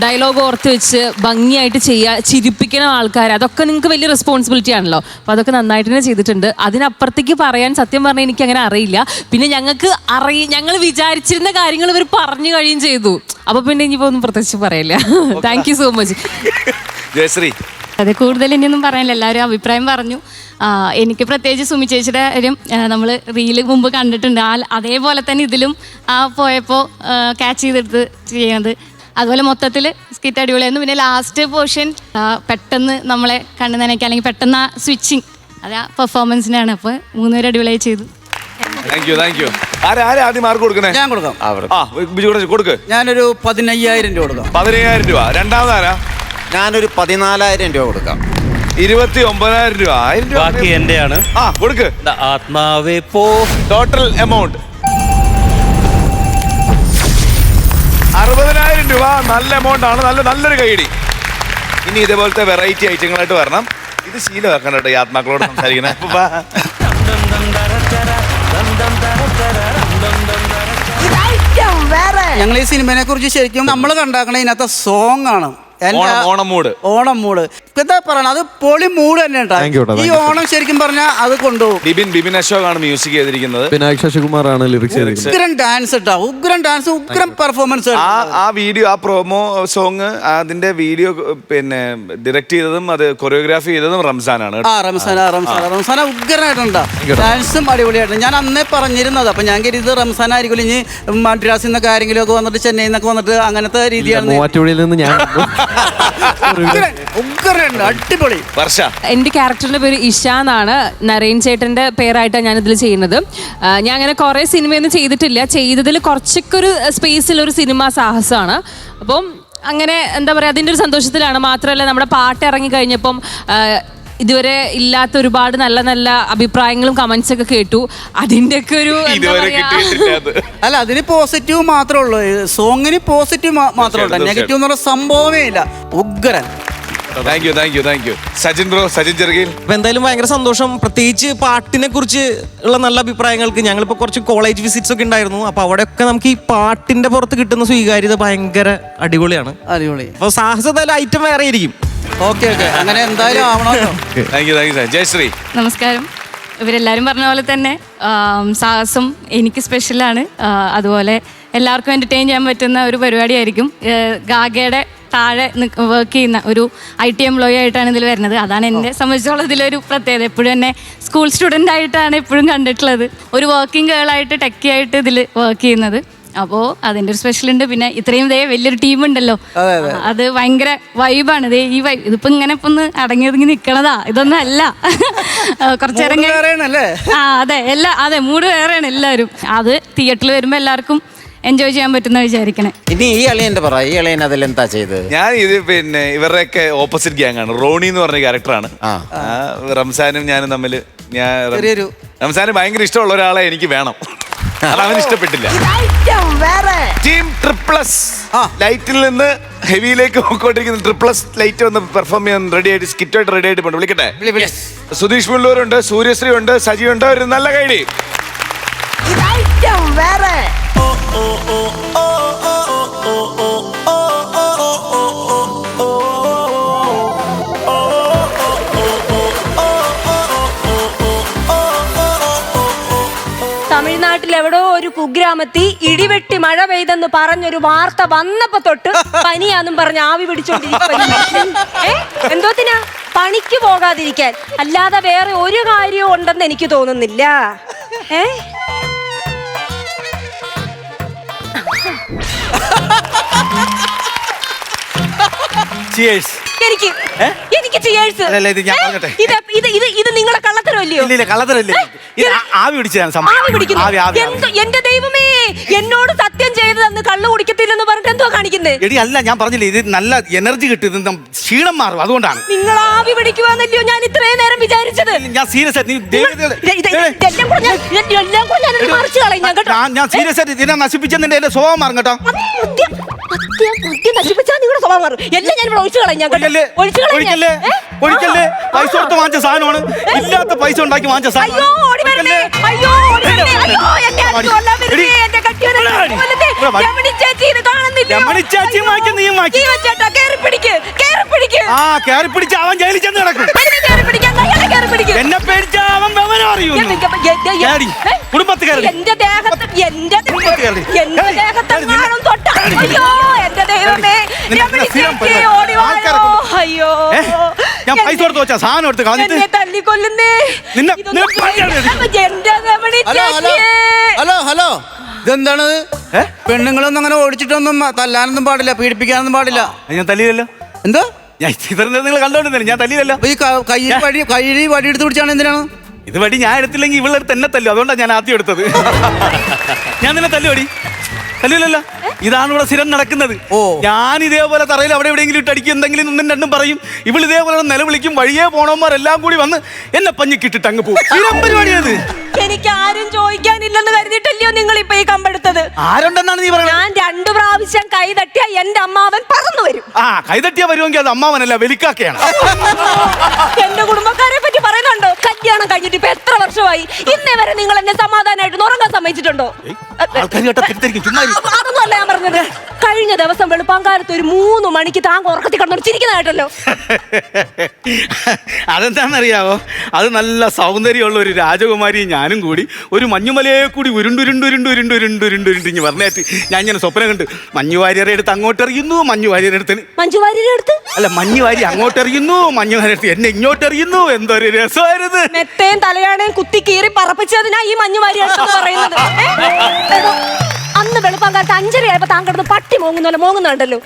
ഡയലോഗ് ഓർത്ത് വെച്ച് ഭംഗിയായിട്ട് ചിരിപ്പിക്കുന്ന ആൾക്കാർ, അതൊക്കെ നിങ്ങൾക്ക് വലിയ റെസ്പോൺസിബിലിറ്റി ആണല്ലോ. അപ്പോൾ അതൊക്കെ നന്നായിട്ട് തന്നെ ചെയ്തിട്ടുണ്ട്. അതിനപ്പുറത്തേക്ക് പറയാൻ സത്യം പറഞ്ഞാൽ എനിക്ക് അങ്ങനെ അറിയില്ല. പിന്നെ ഞങ്ങൾ വിചാരിച്ചിരുന്ന കാര്യങ്ങൾ ഇവർ പറഞ്ഞു കഴിയും ചെയ്തു. അപ്പോൾ പിന്നെ ഇനിയിപ്പോൾ ഒന്നും പ്രത്യേകിച്ച് പറയില്ല. Thank you so much. Jayashree. അതെ, കൂടുതൽ ഇനിയൊന്നും പറയാനില്ല. എല്ലാവരും അഭിപ്രായം പറഞ്ഞു. എനിക്ക് പ്രത്യേകിച്ച് സുമി ചേച്ചിയുടെ കാര്യം നമ്മൾ റീല് മുമ്പ് കണ്ടിട്ടുണ്ട്. അതേപോലെ തന്നെ ഇതിലും പോയപ്പോൾ ക്യാച്ച് ചെയ്തെടുത്ത് ചെയ്യുന്നത്. അതുപോലെ മൊത്തത്തിൽ സ്കിറ്റ് അടിപൊളിയായിരുന്നു. പിന്നെ ലാസ്റ്റ് പോർഷൻ പെട്ടെന്ന് നമ്മളെ കണ്ടു നനയ്ക്കുക, അല്ലെങ്കിൽ പെട്ടെന്ന് ആ സ്വിച്ചിങ്, അത് ആ പെർഫോമൻസിനാണ്. അപ്പോൾ 3 പേര് അടിപൊളിയായി ചെയ്തു. ആദ്യം മാർക്ക് കൊടുക്കണേ? ഞാൻ കൊടുക്കാം. ഞാനൊരു 15,000 രൂപ കൊടുക്കാം. 15,000 രൂപ. രണ്ടാമതാരാ? ഞാനൊരു 14,000 രൂപ കൊടുക്കാം. 29,000 രൂപ. 1000 രൂപ ബാക്കി എന്റെയാണ്. കൊടുക്ക്. ആത്മാവേ പോ. ടോട്ടൽ എമൗണ്ട് 60,000 രൂപ. നല്ല എമൗണ്ട് ആണ്. നല്ലൊരു കൈയടി. ഇനി ഇതേപോലത്തെ വെറൈറ്റി ഐറ്റങ്ങളായിട്ട് വരണം. ഇത് ശീലമാക്കണം കേട്ടോ ഈ ആത്മാക്കളോട് സംസാരിക്കണേ. ഞങ്ങൾ ഈ സിനിമയെ കുറിച്ച് ശരിക്കും നമ്മൾ കണ്ടാക്കണ ഇതിനകത്തെ സോങ് ആണ് ഓണം മൂഡ്. ഓണം മൂഡ് എന്താ പറയണ, അത് പൊളി മൂഡ് തന്നെ Thank you, ഈ ഓണം ശരിക്കും പറഞ്ഞാൽ അത് കൊണ്ടുപോകും. ബിബിൻ അശോക് ആണ് മ്യൂസിക് ചെയ്തിരിക്കുന്നത്. വിനായക് ശശികുമാറാണ് ലിറിക്സ് ചെയ്തിരിക്കുന്നത്. ഉഗ്രം ഡാൻസ് ഇട്ടാ, ഉഗ്രം ഡാൻസ്, ഉഗ്രം പെർഫോമൻസ്. ആ വീഡിയോ, ആ പ്രൊമോ സോങ്, അതിന്റെ വീഡിയോ പിന്നെ ഡയറക്ട് ചെയ്തതും അത് കൊറിയോഗ്രാഫി ചെയ്തതും റംസാനാണ്. റംസാന ഉഗ്രനായിട്ടുണ്ട്. ഡാൻസും അടിപൊളിയായിട്ടുണ്ട്. ഞാൻ അന്നേ പറഞ്ഞിരുന്നത്. അപ്പൊ ഞാൻ കരുതി റംസാൻ ആയിരിക്കും ഇനി മദ്രാസിൽ നിന്നൊക്കെ ആരെങ്കിലും ഒക്കെ വന്നിട്ട് ചെന്നൈയിൽ നിന്നൊക്കെ വന്നിട്ട് അങ്ങനത്തെ രീതിയാണ്. മൂവാറ്റുപുഴയിൽ നിന്ന് ഞാൻ അടിപൊളി. എൻ്റെ ക്യാരക്ടറിന്റെ പേര് ഇഷ എന്നാണ്. നരേൻ ചേട്ടന്റെ പേരായിട്ടാണ് ഞാൻ ഇതിൽ ചെയ്യുന്നത്. ഞാൻ അങ്ങനെ കുറെ സിനിമയൊന്നും ചെയ്തിട്ടില്ല. ചെയ്തതിൽ കുറച്ചൊക്കെ ഒരു സ്പേസിലൊരു സിനിമ സാഹസമാണ്. അപ്പം അങ്ങനെ എന്താ പറയുക, അതിൻ്റെ ഒരു സന്തോഷത്തിലാണ്. മാത്രമല്ല നമ്മുടെ പാട്ട് ഇറങ്ങി കഴിഞ്ഞപ്പം ഇതുവരെ ഇല്ലാത്ത ഒരുപാട് നല്ല നല്ല അഭിപ്രായങ്ങളും കമന്റ്സ് ഒക്കെ കേട്ടു. അതിന്റെ ഒക്കെ ഒരു അല്ല, അതിന് പോസിറ്റീവ് മാത്രമേ ഉള്ളൂ. സോങ്ങിന് പോസിറ്റീവ് മാത്രമേ ഉള്ളൂ. നെഗറ്റീവ് എന്ന് പറഞ്ഞ സംഭവമേ ഇല്ല. ഉഗ്രൻ. സജിൻ ചെറുകിൽ. അപ്പൊ എന്തായാലും ഭയങ്കര സന്തോഷം. പ്രത്യേകിച്ച് പാട്ടിനെ കുറിച്ച് ഉള്ള നല്ല അഭിപ്രായങ്ങൾക്ക് ഞങ്ങളിപ്പോ കുറച്ച് കോളേജ് വിസിറ്റ്സ് ഒക്കെ ഉണ്ടായിരുന്നു. അപ്പൊ അവിടെയൊക്കെ നമുക്ക് ഈ പാട്ടിന്റെ പുറത്ത് കിട്ടുന്ന സ്വീകാര്യത ഭയങ്കര അടിപൊളിയാണ്. അപ്പൊ സാഹസം എന്തായാലും ഐറ്റം വേറെ ആയിരിക്കും. ഓക്കെ, അങ്ങനെ എന്തായാലും ആവണമല്ലോ. ജയശ്രീ. നമസ്കാരം. ഇവരെല്ലാവരും പറഞ്ഞ പോലെ തന്നെ സാഹസം എനിക്ക് സ്പെഷ്യലാണ്. അതുപോലെ എല്ലാവർക്കും എൻ്റർടൈൻ ചെയ്യാൻ പറ്റുന്ന ഒരു പരിപാടിയായിരിക്കും. ഗാഗയുടെ താഴെ വർക്ക് ചെയ്യുന്ന ഒരു IT എംപ്ലോയി ആയിട്ടാണ് ഇതിൽ വരുന്നത്. അതാണ് എന്നെ സംബന്ധിച്ചോളം ഇതിലൊരു പ്രത്യേകത. എപ്പോഴും എന്നെ സ്കൂൾ സ്റ്റുഡൻ്റ് ആയിട്ടാണ് എപ്പോഴും കണ്ടിട്ടുള്ളത്. ഒരു വർക്കിംഗ് ഗേളായിട്ട് ടെക്കി ആയിട്ട് ഇതിൽ വർക്ക് ചെയ്യുന്നത്. അപ്പോൾ അതിൻ്റെ ഒരു സ്പെഷ്യൽ ഉണ്ട്. പിന്നെ ഇത്രയും വലിയൊരു ടീം ഉണ്ടല്ലോ, അത് ഭയങ്കര വൈബാണ്. ഈ വൈബ് ഇതിപ്പോൾ ഇങ്ങനെ ഇപ്പം ഒന്ന് അടങ്ങി ഒതുങ്ങി നിൽക്കണതാ, ഇതൊന്നും അല്ല. കുറച്ചു നേരം അതെ മൂഡ് വേറെയാണ് എല്ലാവരും. അത് തിയേറ്ററിൽ വരുമ്പോൾ എല്ലാവർക്കും എൻജോയ് ചെയ്യാൻ പറ്റുന്ന വിചാരിക്കണേ. ഇനി ഈ അളിയന്റെ പറ, ഈ അളിയൻ അതിലെന്താ ചെയ്തത്? ഞാൻ ഇത് പിന്നെ ഇവരുടെയൊക്കെ ഓപ്പോസിറ്റ് ഗ്യാങ് ആണ്. റോണി എന്ന് പറഞ്ഞ ക്യാരക്ടറാണ്. റംസാനും ഞാനും തമ്മിൽ, റംസാന് ഭയങ്കര ഇഷ്ടമുള്ള ഒരാളെ എനിക്ക് വേണം. അത് അവന് ഇഷ്ടപ്പെട്ടില്ല. ടീം ട്രിപ്ലസ് ലൈറ്റിൽ നിന്ന് ഹെവിയിലേക്ക് പോയിക്കൊണ്ടിരിക്കുന്ന ട്രിപ്ലസ് ലൈറ്റ് വന്ന് പെർഫോം ചെയ്യാൻ റെഡി ആയിട്ട്, സ്കിറ്റായിട്ട് റെഡി ആയിട്ട് പോണ്ട്. വിളിക്കട്ടെ. സുധീഷ് മുള്ളൂരുണ്ട്, സൂര്യശ്രീ ഉണ്ട്, സജി ഉണ്ട്. ഒരു നല്ല കൈഡി. തമിഴ്നാട്ടിൽ എവിടോ ഒരു കുഗ്രാമത്തിൽ ഇടിവെട്ടി മഴ പെയ്തെന്ന് പറഞ്ഞൊരു വാർത്ത വന്നപ്പോ തൊട്ട് പനിയാന്നും പറഞ്ഞ് ആവി പിടിച്ചോണ്ടിരിക്കും. എന്തോത്തിനാ? പണിക്ക് പോകാതിരിക്കാൻ. അല്ലാതെ വേറെ ഒരു കാര്യവും ഉണ്ടെന്ന് എനിക്ക് തോന്നുന്നില്ല. എനിക്ക് ഇത് നിങ്ങളെ കള്ളത്തരമല്ലയോ? എന്റെ ദൈവമേ, എന്നോട് സത്യം ചെയ്തതെന്ന് കള്ളു കുടിക്കത്തില്ലെന്ന് പറഞ്ഞിട്ട് എന്തോ കാണിക്കുന്നത്? അല്ല, ഞാൻ പറഞ്ഞില്ലേ, ഇത് നല്ല എനർജി കിട്ടും, ക്ഷീണം മാറും, അതുകൊണ്ടാണ്. നിങ്ങൾ ആവി പിടിക്കുവാന്നല്ലയോ ഞാൻ ഇത്രയും നേരം വിചാരിച്ചത്. ഞാൻ സീരിയസ് ആയിട്ട് ഇതിനെ നശിപ്പിച്ചെന്നെ എന്റെ സ്വഭാവം മാറും കേട്ടോ. ഒഴിക്കല്ലേ, പൈസ കൊടുത്ത് വാങ്ങിച്ച സാധനമാണ്, ഇല്ലാത്ത പൈസ ഉണ്ടാക്കി വാങ്ങിച്ച സാധനം. അവൻ ജയിലിൽ ചെന്ന് കിടക്കും. എന്നെ പേടിച്ച അവൻ വിവരം അറിയൂ. കുടുംബത്തുകാരി ഞാൻ പൈസ കൊടുത്ത് വെച്ചാ സാധനം എടുത്ത് കളഞ്ഞിട്ട് തല്ലിക്കൊല്ലുന്നേ. ഹലോ, ഇതെന്താണത്? പെണ്ണുങ്ങളൊന്നും അങ്ങനെ ഓടിച്ചിട്ടൊന്നും തല്ലാനൊന്നും പാടില്ല, പീഡിപ്പിക്കാനൊന്നും പാടില്ല. ഞാൻ തല്ലിയല്ലോ. എന്താ? ഞാൻ നിങ്ങൾ കണ്ടോണ്ടിരുന്നില്ല, ഞാൻ തല്ലിയല്ലോ. ഈ കയ്യിൽ വടി എടുത്ത് പിടിച്ചാണ് എന്തിനാണ്? ഇത് വടി ഞാൻ എടുത്തില്ലെങ്കിൽ ഇവളെടുത്ത് എന്നെ തല്ലു, അതുകൊണ്ടാണ് ഞാൻ ആദ്യം എടുത്തത്. ഞാൻ നിന്നെ തല്ലുവടി? തല്ലില്ലല്ലോ. ഇതാണ് ഇവിടെ സ്ഥിരം നടക്കുന്നത്. ഞാൻ ഇതേപോലെ തറയിൽ അവിടെ എവിടെയെങ്കിലും ഇട്ടടിക്കും, എന്തെങ്കിലും ഒന്നും രണ്ടും പറയും. ഇവൾ ഇതേപോലെ നിലവിളിക്കും. വഴിയെ പോണവന്മാരെല്ലാം കൂടി വന്ന് എന്നെ പഞ്ഞിക്കിട്ടിട്ട് അങ്ങ് പോകും. സ്ഥിരം പരിപാടിയത്. എനിക്ക് ആരും ചോദിക്കാനില്ലെന്ന് കരുതിയിട്ടല്ലയോ നിങ്ങൾ ഇപ്പൊ ഈ കമ്പെടുത്തത്? ആരുണ്ടെന്നാണ് നീ പറയുന്നത്? ഞാൻ 2 പ്രാവശ്യം കൈ തട്ടിയ എന്റെ അമ്മാവൻ പറന്നു വരും. കൈ തട്ടിയാ വരുമെങ്കിൽ അത് അമ്മാവനല്ല, വെലിക്കാക്കയാണ്. എന്റെ കുടുംബക്കാരെ പറ്റി പറയുന്നുണ്ടോ? കല്യാണം കഴിഞ്ഞിട്ട് ഇപ്പൊ എത്ര വർഷമായി? ഇന്നേ വരെ നിങ്ങൾ എന്നെ സമാധാനമായിട്ട് ഉറങ്ങാൻ സമ്മതിച്ചിട്ടുണ്ടോ? അതൊന്നും എന്നല്ല ഞാൻ പറഞ്ഞത്. കഴിഞ്ഞ ദിവസം വെളുപ്പാങ്കാലത്ത് ഒരു 3 മണിക്ക് താങ്ക ഉറക്കത്തി കിടന്നു ചിരിക്കുന്നതായിട്ടല്ലോ. അതെന്താണെന്നറിയാവോ, അത് നല്ല സൗന്ദര്യമുള്ള ഒരു രാജകുമാരിയും ഞാനും കൂടി ഒരു മഞ്ഞുമലയെ കൂടി ഉരുണ്ടുരുണ്ടുരുണ്ടുരുണ്ടുരുണ്ടുരുണ്ടുരുണ്ടിഞ്ഞ് പറഞ്ഞേറ്റ് ഞാൻ ഇങ്ങനെ സ്വപ്നം കണ്ട് മഞ്ഞു വാര്യരെ അടുത്ത് അങ്ങോട്ട് എറിയുന്നു, മഞ്ഞു വാര്യരെ അടുത്ത് മഞ്ജു വാര്യരുടെ അടുത്ത് അല്ല മഞ്ഞു വാരി അങ്ങോട്ട് എറിയുന്നു, മഞ്ഞു വാര്യരെ അടുത്ത് എന്നെ ഇങ്ങോട്ട് എറിയുന്നു. എന്തൊരു രസമായിരുന്നു. മെത്തേം തലയാണേയും കുത്തി കീറി പറപ്പിച്ചതിനാ ഈ മഞ്ഞു വാരി അടുത്ത് പറയുന്നത്. അന്ന് വെളുപ്പാങ്കാലത്ത് 5:30 ആയപ്പോ താൻ കിടന്ന് പട്ടി മോങ്ങുന്നുണ്ടല്ലോ.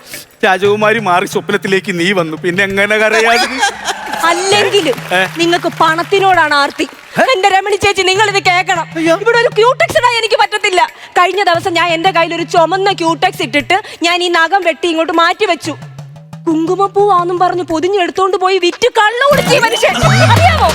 രാജകുമാരി മാറി സ്വപ്നത്തിലേക്ക് നീ വന്നു, പിന്നെ എങ്ങനെ കരയാതെ? അല്ലെങ്കിൽ നിങ്ങൾക്ക് പണത്തിനോടാണ് ആർത്തി. എന്റെ രമണി ചേച്ചി, നിങ്ങൾ ഇത് കേൾക്കണം. ഇവിടെ ഒരു ക്യൂടെക്സ് ഇടാൻ എനിക്ക് പറ്റത്തില്ല. കഴിഞ്ഞ ദിവസം ഞാൻ എന്റെ കയ്യിൽ ഒരു ചുമന്ന ക്യൂടെക്സ് ഇട്ടിട്ട് ഞാൻ ഈ നഖം വെട്ടി ഇങ്ങോട്ട് മാറ്റി വെച്ചു. കുങ്കുമപ്പൂവാന്നും പറഞ്ഞ് പൊതിഞ്ഞെടുത്തോണ്ട് പോയി വിറ്റ് കള്ളു കുടിച്ച മനുഷ്യൻ, അറിയാമോ?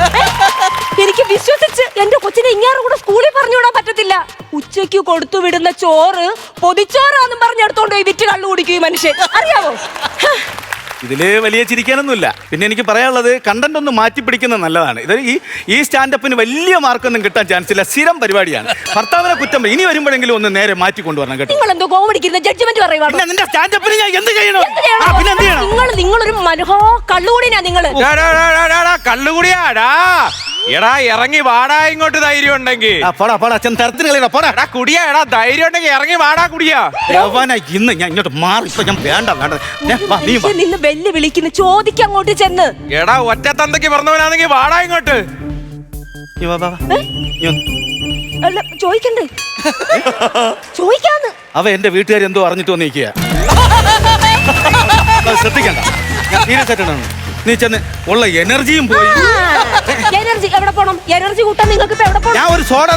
എനിക്ക് വിശ്വസിച്ച് എന്റെ കൊച്ചിനെ ഇങ്ങാറും കൂടെ സ്കൂളിൽ പറഞ്ഞുവിടാൻ പറ്റത്തില്ല. ഉച്ചയ്ക്ക് കൊടുത്തു വിടുന്ന ചോറ് പൊതിച്ചോറാന്നും പറഞ്ഞെടുത്തോണ്ട് പോയി വിറ്റ് കള്ളു കുടിക്കും ഈ മനുഷ്യൻ, അറിയാമോ? ഇതില് വലിയ ചിരിക്കാനൊന്നുമില്ല. പിന്നെ എനിക്ക് പറയാനുള്ളത്, കണ്ടന്റ് ഒന്ന് മാറ്റി പിടിക്കുന്നത് നല്ലതാണ്. ഇത് ഈ സ്റ്റാൻഡപ്പിന് വലിയ മാർക്കൊന്നും കിട്ടാൻ ചാൻസ് ഇല്ല. സ്ഥിരം പരിപാടിയാണ്. ഭർത്താവിനെ കുറ്റം ഇനി വരുമ്പോഴെങ്കിലും ഒന്ന് നേരെ മാറ്റി കൊണ്ടുവരണം കേട്ടോ. നിങ്ങൾ എന്തോ കോമഡിക്കുന്ന ജഡ്ജ്മെന്റ് പറയുവാണ്. നിന്റെ സ്റ്റാൻഡപ്പിന് ഞാൻ എന്ത് ചെയ്യണം? പിന്നെ എന്ത് ചെയ്യണം? നിങ്ങളൊരു മനോഹോ കള്ളുകൂടിനാ നിങ്ങള്. കള്ളുകുടിയാടാ എടാ, ഇറങ്ങി വാടാ ഇങ്ങോട്ട്. ധൈര്യം ഉണ്ടെങ്കിൽ കുടിയാടാ, ധൈര്യം ഉണ്ടെങ്കിൽ ഇറങ്ങി വാടാ കുടിയാ. ഇന്ന് ഞാൻ ഇങ്ങോട്ട് മാറി. ഇപ്പൊ ഞാൻ വേണ്ട നിന്ന് വെല്ലു വിളിക്കുന്നു, ചോദിക്ക അങ്ങോട്ട് ചെന്ന്. എടാ, ഒറ്റ തന്തയ്ക്ക് പറഞ്ഞവനാണെങ്കിൽ വാടാ ഇങ്ങോട്ട്. ചോദിക്കണ്ടേ? ചോദിക്കാന്ന്. അവ എന്റെ വീട്ടുകാർ എന്തോ അറിഞ്ഞിട്ട് വന്നിരിക്കുക. ശ്രദ്ധിക്കണ്ട, ഞാൻ സീരിയസ് ആയിട്ടാണ്. നീ ചെന്ന് ഉള്ള എനർജിയും പോയി. എനർജി എവിടെ പോണം? എനർജി കൂട്ടാൻ നിങ്ങൾക്ക് ഇപ്പൊ എവിടെ പോണം? ഞാൻ ഒരു സോഡ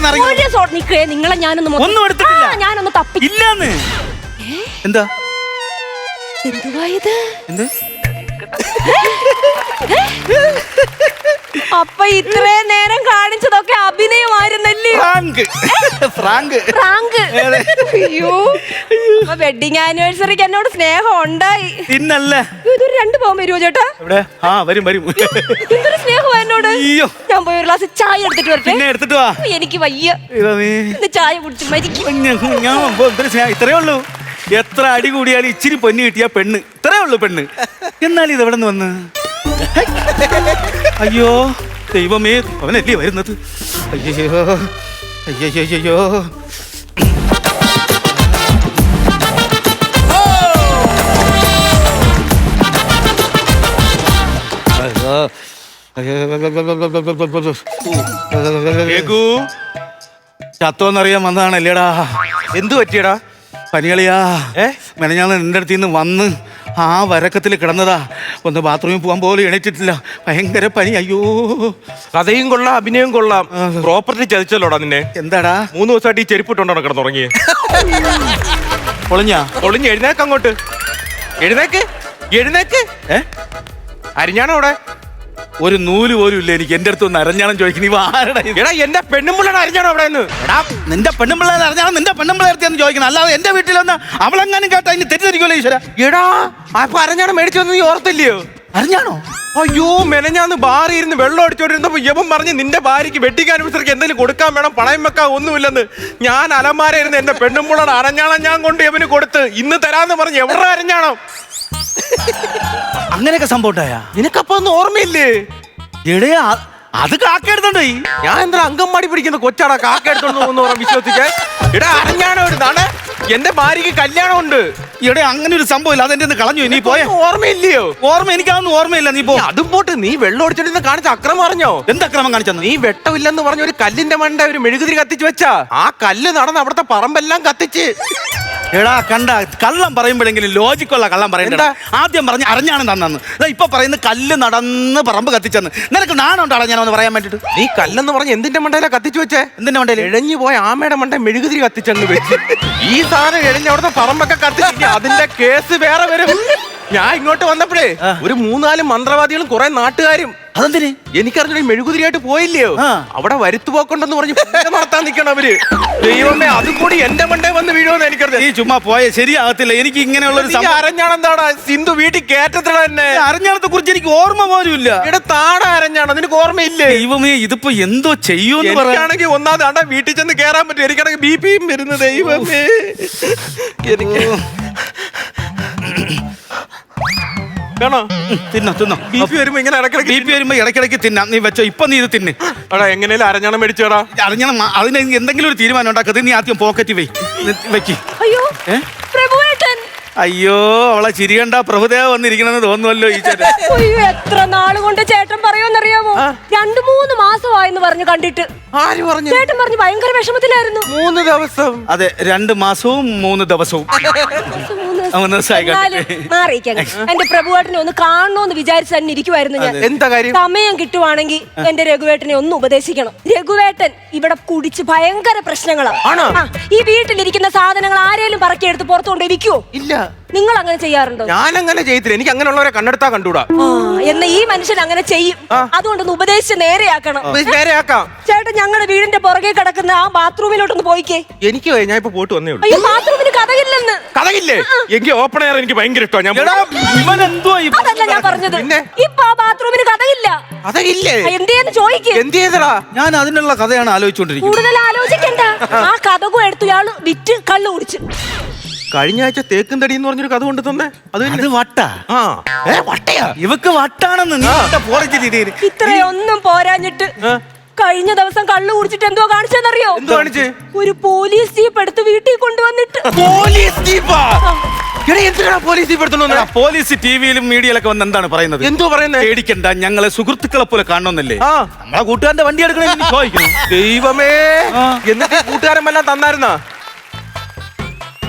നിങ്ങളെ ഞാനൊന്നും ഒന്നും എടുത്തിട്ടില്ല. ഞാനൊന്ന് തപ്പി. ഇല്ലാന്ന്. എന്താ എന്തുവായത്? എന്ത്? അപ്പൊ ഇത്രയും നേരം കാണിച്ചതൊക്കെ അഭിനയമായിരുന്നല്ലേ? അയ്യോ, വെഡിങ് ആനിവേഴ്സറിക്ക് എന്നോട് സ്നേഹം ഉണ്ടായി. ഇന്നല്ലേ ഇതൊരു 2 പവൻ വരുമോ ചേട്ടാ? വരും. എന്തൊരു സ്നേഹം എന്നോട്. ഞാൻ പോയി ഒരു ഗ്ലാസ് ചായ എടുത്തിട്ട് വരട്ടെ. എടുത്തിട്ട് വാ. എനിക്ക് വയ്യ, ചായ കുടിച്ച് മരിക്കും. ഇത്രേ ഉള്ളൂ. എത്ര അടി കൂടിയാലും ഇച്ചിരി പൊന്നു കിട്ടിയ പെണ്ണ്, ഇത്രേ ഉള്ളൂ പെണ്ണ്. എന്നാലും ഇത് എവിടെ നിന്ന് വന്ന്? അയ്യോ ദൈവമേ, അവനല്ലേ വരുന്നത്? അയ്യോ അയ്യോ. ചത്തോന്നറിയാൻ വന്നതാണല്ലേടാ. എന്തു പറ്റിയടാ? പനികളിയാ. മെനഞ്ഞാന്ന് നിന്റെ അടുത്ത് നിന്ന് വന്ന് ആ വരക്കത്തിൽ കിടന്നതാ. ഒന്ന് ബാത്റൂമിൽ പോകാൻ പോലും എണീറ്റിട്ടില്ല. ഭയങ്കര പനി. അയ്യോ. കഥയും കൊള്ളാം, അഭിനയം കൊള്ളാം. പ്രോപ്പർട്ടി ചതിച്ചല്ലോടാ നിന്നെ. എന്താടാ 3 ദിവസമായിട്ട് ഈ ചെരുപ്പിട്ടുണ്ടോ കിടന്നുറങ്ങിയേ? പൊളിഞ്ഞ് എഴുന്നേക്ക് അങ്ങോട്ട്. എഴുന്നേക്ക്. അരിഞ്ഞാണോ അവിടെ? ഒരു നൂല് പോലും ഇല്ല എനിക്ക്. എന്റെ അടുത്ത് ഒന്ന് അരഞ്ഞാണം ചോദിക്കുന്നു. ഇവ ആരുടെ? എടാ, എന്റെ പെണ്ണുമ്പിള്ളയുടെ അരിഞ്ഞാണോ അവിടെ നിന്ന്? എടാ, നിന്റെ പെണ്ണുമ്പിള്ളേരെ അറിഞ്ഞാണ് നിന്റെ പെണ്ണുമ്പിള്ളേർത്തിയെന്ന് ചോദിക്കണം. അല്ലാതെ എന്റെ വീട്ടിലൊന്ന് അവളെങ്ങാനും കേട്ടാ അതിന് തെറ്റിദ്ധരിക്കുമല്ലോ ഈശ്വര. എടാ, അപ്പൊ അരഞ്ഞാണം മേടിച്ചു വന്ന് നീ ഓർത്തില്ലയോ? അറിഞ്ഞാണോ? അയ്യോ, മെനഞ്ഞാന്ന് ബാറി ഇരുന്ന് വെള്ളം അടിച്ചോണ്ടിരുന്നപ്പോ യവൻ പറഞ്ഞ് നിന്റെ ഭാര്യയ്ക്ക് വെഡിങ് ആനിവേഴ്സറിക്ക് എന്തെങ്കിലും കൊടുക്കാൻ വേണം, പണയം വെക്കാൻ ഒന്നുമില്ലെന്ന്. ഞാൻ അലമാര ഇരുന്ന് എന്റെ പെണ്ണുമ്പിള്ളയുടെ അരഞ്ഞാണം ഞാൻ കൊണ്ട് യവന് കൊടുത്ത് ഇന്ന് തരാന്ന് പറഞ്ഞ് എവിടെ അരഞ്ഞാണം? അങ്ങനെയൊക്കെ സംഭവണ്ടായ നിനക്കപ്പൊ ഒന്നും ഓർമ്മയില്ലേ? എടേ, അത് കാക്കെടുത്തോണ്ടോ? ഞാൻ എന്താ അങ്കമ്മാടി പിടിക്കുന്ന കൊച്ചാടാ കാക്കെടുത്തോണ്ട് വിശ്വസിക്കാൻ? എടാ, അരഞ്ഞാണോ ഇതാണ്? എന്റെ ഭാര്യക്ക് കല്യാണം ഉണ്ട്. ഇവിടെ അങ്ങനെ ഒരു സംഭവം ഇല്ല. അതെന്റെ കളഞ്ഞു. നീ പോയ ഓർമ്മയില്ലയോ? ഓർമ്മ എനിക്കതൊന്നും ഓർമ്മയില്ല. നീ പോ. അതും പോട്ട്, നീ വെള്ളം ഒടിച്ചിട്ട് കാണിച്ച അക്രമം അറിഞ്ഞോ? എന്ത് അക്രമം കാണിച്ചെന്ന്? നീ വെട്ടമില്ലെന്ന് പറഞ്ഞ ഒരു കല്ലിന്റെ മണ്ട ഒരു മെഴുകുതിരി കത്തിച്ച് വെച്ചാ ആ കല്ല് നടന്ന് അവിടുത്തെ പറമ്പെല്ലാം കത്തിച്ച്. എടാ, കണ്ട കള്ളം പറയുമ്പോഴെങ്കിലും ലോജിക്കുള്ള കള്ളം പറയണ്ട. ആദ്യം പറഞ്ഞ് അറിഞ്ഞാണ് തന്നെന്ന്. ഇപ്പൊ പറയുന്നത് കല്ല് നടന്ന് പറമ്പ് കത്തിച്ചെന്ന്. നിനക്ക് നാണുണ്ടാടാ ഞാനൊന്ന് പറയാൻ വേണ്ടിട്ട്? നീ കല്ലെന്ന് പറഞ്ഞ് എന്തിന്റെ മണ്ടയിലാ കത്തിച്ചു വെച്ചേ? എന്തിന്റെ മണ്ടയിൽ? എഴഞ്ഞു പോയ ആമയുടെ മണ്ട മെഴുകുതിരി കത്തിച്ചെന്ന് വെച്ച് ഈ സാധനം എഴഞ്ഞ അവിടുത്തെ പറമ്പൊക്കെ കത്തിച്ച് അതിന്റെ കേസ് വേറെ വരും. ഞാൻ ഇങ്ങോട്ട് വന്നപ്പോഴേ ഒരു 3-4 മന്ത്രവാദികളും കുറെ നാട്ടുകാരും അതെന്തിന് എനിക്കറിഞ്ഞ മെഴുകുതിരിയായിട്ട് പോയില്ലയോ അവിടെ വരുത്തുപോക്കുണ്ടെന്ന് പറഞ്ഞ് പൂജ നടത്താൻ നിൽക്കണം അവര്. ദൈവമേ, അതും കൂടി എന്റെ മണ്ടേ വന്ന് വീഴുമെന്ന് എനിക്കറിയാം. ഈ ചുമ്മാ പോയ ശരിയാകത്തില്ല. എനിക്ക് ഇങ്ങനെയുള്ള ഒരു അരഞ്ഞാണെന്താടാ സിന്ധു വീട്ടിൽ കേറ്റത്തിട തന്നെ. അരഞ്ഞാണത്തെ കുറിച്ച് എനിക്ക് ഓർമ്മ പോലും ഇല്ല. ഇവിടെ താട അരഞ്ഞാണോ നിനക്ക് ഓർമ്മയില്ലേ? ദൈവമേ, ഇതിപ്പോ എന്തോ ചെയ്യൂന്ന് പറയാണെങ്കിൽ ഒന്നാമത് അണ്ട വീട്ടിൽ ചെന്ന് കേറാൻ പറ്റും. എനിക്കാണെങ്കിൽ ബിപിയും വരുന്നു. ദൈവമേ, എനിക്ക് വേണോ? തിന്നോ. ബിപി വരുമ്പോ ഇങ്ങനെ ഇടയ്ക്കിടയ്ക്ക് തിന്നാം. നീ വെച്ചോ, ഇപ്പൊ നീ ഇത് തിന്നെ. എടാ എങ്ങനെയാലും അരഞ്ഞാണം മേടിച്ചോടാ. അരഞ്ഞാണം അതിന് എന്തെങ്കിലും ഒരു തീരുമാനം ഉണ്ടാക്കത്. നീ ആദ്യം പോക്കറ്റ് വെക്ക്. അയ്യോ പ്രഭുവേട്ടൻ. അയ്യോ, അവളെ ചിരി കണ്ട പ്രഭുദേവ വന്നിരിക്കണമെന്ന് തോന്നുമല്ലോ ഈ ചേട്ടൻ. അയ്യോ, എത്ര നാള് കൊണ്ട് ചേട്ടൻ പറയുമെന്നറിയാമോ? 2-3 മാസമായെന്ന് പറഞ്ഞു കണ്ടിട്ട്. ആര് പറഞ്ഞു? ചേട്ടൻ പറഞ്ഞു ഭയങ്കര വിഷമത്തിലായിരുന്നു. 3 ദിവസം. അതെ, 2 മാസവും 3 ദിവസവും. എന്റെ പ്രഭുവേട്ടനെ ഒന്ന് കാണണോന്ന് വിചാരിച്ചു തന്നെ ഇരിക്കുവായിരുന്നു ഞാൻ. എന്താ കാര്യം? സമയം കിട്ടുവാണെങ്കിൽ എന്റെ രഘുവേട്ടനെ ഒന്ന് ഉപദേശിക്കണം. രഘുവേട്ടൻ ഇവിടെ കുടിച്ച് ഭയങ്കര പ്രശ്നങ്ങളാണ്. ഈ വീട്ടിലിരിക്കുന്ന സാധനങ്ങൾ ആരെങ്കിലും പറക്കിയെടുത്ത് പുറത്തുകൊണ്ട് വിൽക്കുവോ? ഇല്ല. നിങ്ങൾ അങ്ങനെ ചെയ്യാറുണ്ടോ? ഞാൻ അങ്ങനെ ചെയ്യത്തില്ല. എനിക്ക് അങ്ങനെയുള്ളവരെ കണ്ടെടുത്താ കണ്ടൂടാ. എന്നാ ഈ മനുഷ്യൻ അങ്ങനെ ചെയ്യും. അതുകൊണ്ടൊന്ന് ഉപദേശിച്ച് നേരെയാക്കണം. നേരെയാക്കാം. ചേട്ടൻ ഞങ്ങളുടെ വീടിന്റെ പുറകെ കിടക്കുന്ന ആ ബാത്റൂമിലോട്ടൊന്ന് പോയിക്കേ. എനിക്ക് ഞാൻ ഇപ്പൊ പോയിട്ട് വന്നേ ഉള്ളൂ. അയ്യോ, ബാത്റൂമിന് കഥയില്ലെന്ന്. കഥയില്ലേ? എനിക്ക് ഓപ്പൺ എയർ എനിക്ക് ഭയങ്കര ഇഷ്ടമാണ്. അതല്ല ഞാൻ പറഞ്ഞത്. ഇപ്പൊ ആ ബാത്റൂമിന് കഥയില്ല. കഥയില്ലേ? എന്തേന്ന് ചോദിക്കേ. എന്ത് ചെയ്തടാ? ഞാൻ അതിനുള്ള കഥയാണ് ആലോചിച്ചോണ്ടിരിക്കുന്നത്. കൂടുതൽ ആലോചിക്കണ്ട. ആ കഥകും എടുത്തു ഇയാള് വിറ്റ് കള്ളു കുടിച്ചു. കഴിഞ്ഞ ആഴ്ച തേക്കും തടി എന്ന് പറഞ്ഞൊരു കഥ കൊണ്ട് തന്നെ. അത് വട്ടാ. വട്ടയാ? ഇവക്ക് വട്ടാണെന്ന്. ഇത്രയൊന്നും പോരാഞ്ഞിട്ട് കഴിഞ്ഞ ദിവസം കള്ളു കുടിച്ചിട്ട് എന്തോ കാണിച്ചെന്നറിയോ? എന്തോ കാണിച്ചേ? ഒരു പോലീസ് ജീപ്പ് എടുത്ത് വീട്ടിൽ കൊണ്ടുവന്നിട്ട്. പോലീസ് ജീപ്പാ? പോലീസ് ജീപ്പ് എടുത്തോണ്ട് പോലീസ് ടിവിയിലും മീഡിയയിലൊക്കെ വന്ന് എന്താണ് പറയുന്നത്? എന്തോ പറയുന്നത്? പേടിക്കണ്ട, ഞങ്ങളെ സുഹൃത്തുക്കളെ പോലെ കാണണമെന്നല്ലേ. നമ്മളെ കൂട്ടുകാരന്റെ വണ്ടി എടുക്കണേ ചോദിക്കുന്നു. ദൈവമേ, എന്നിട്ട് കൂട്ടുകാരൻ തന്നായിരുന്നാ?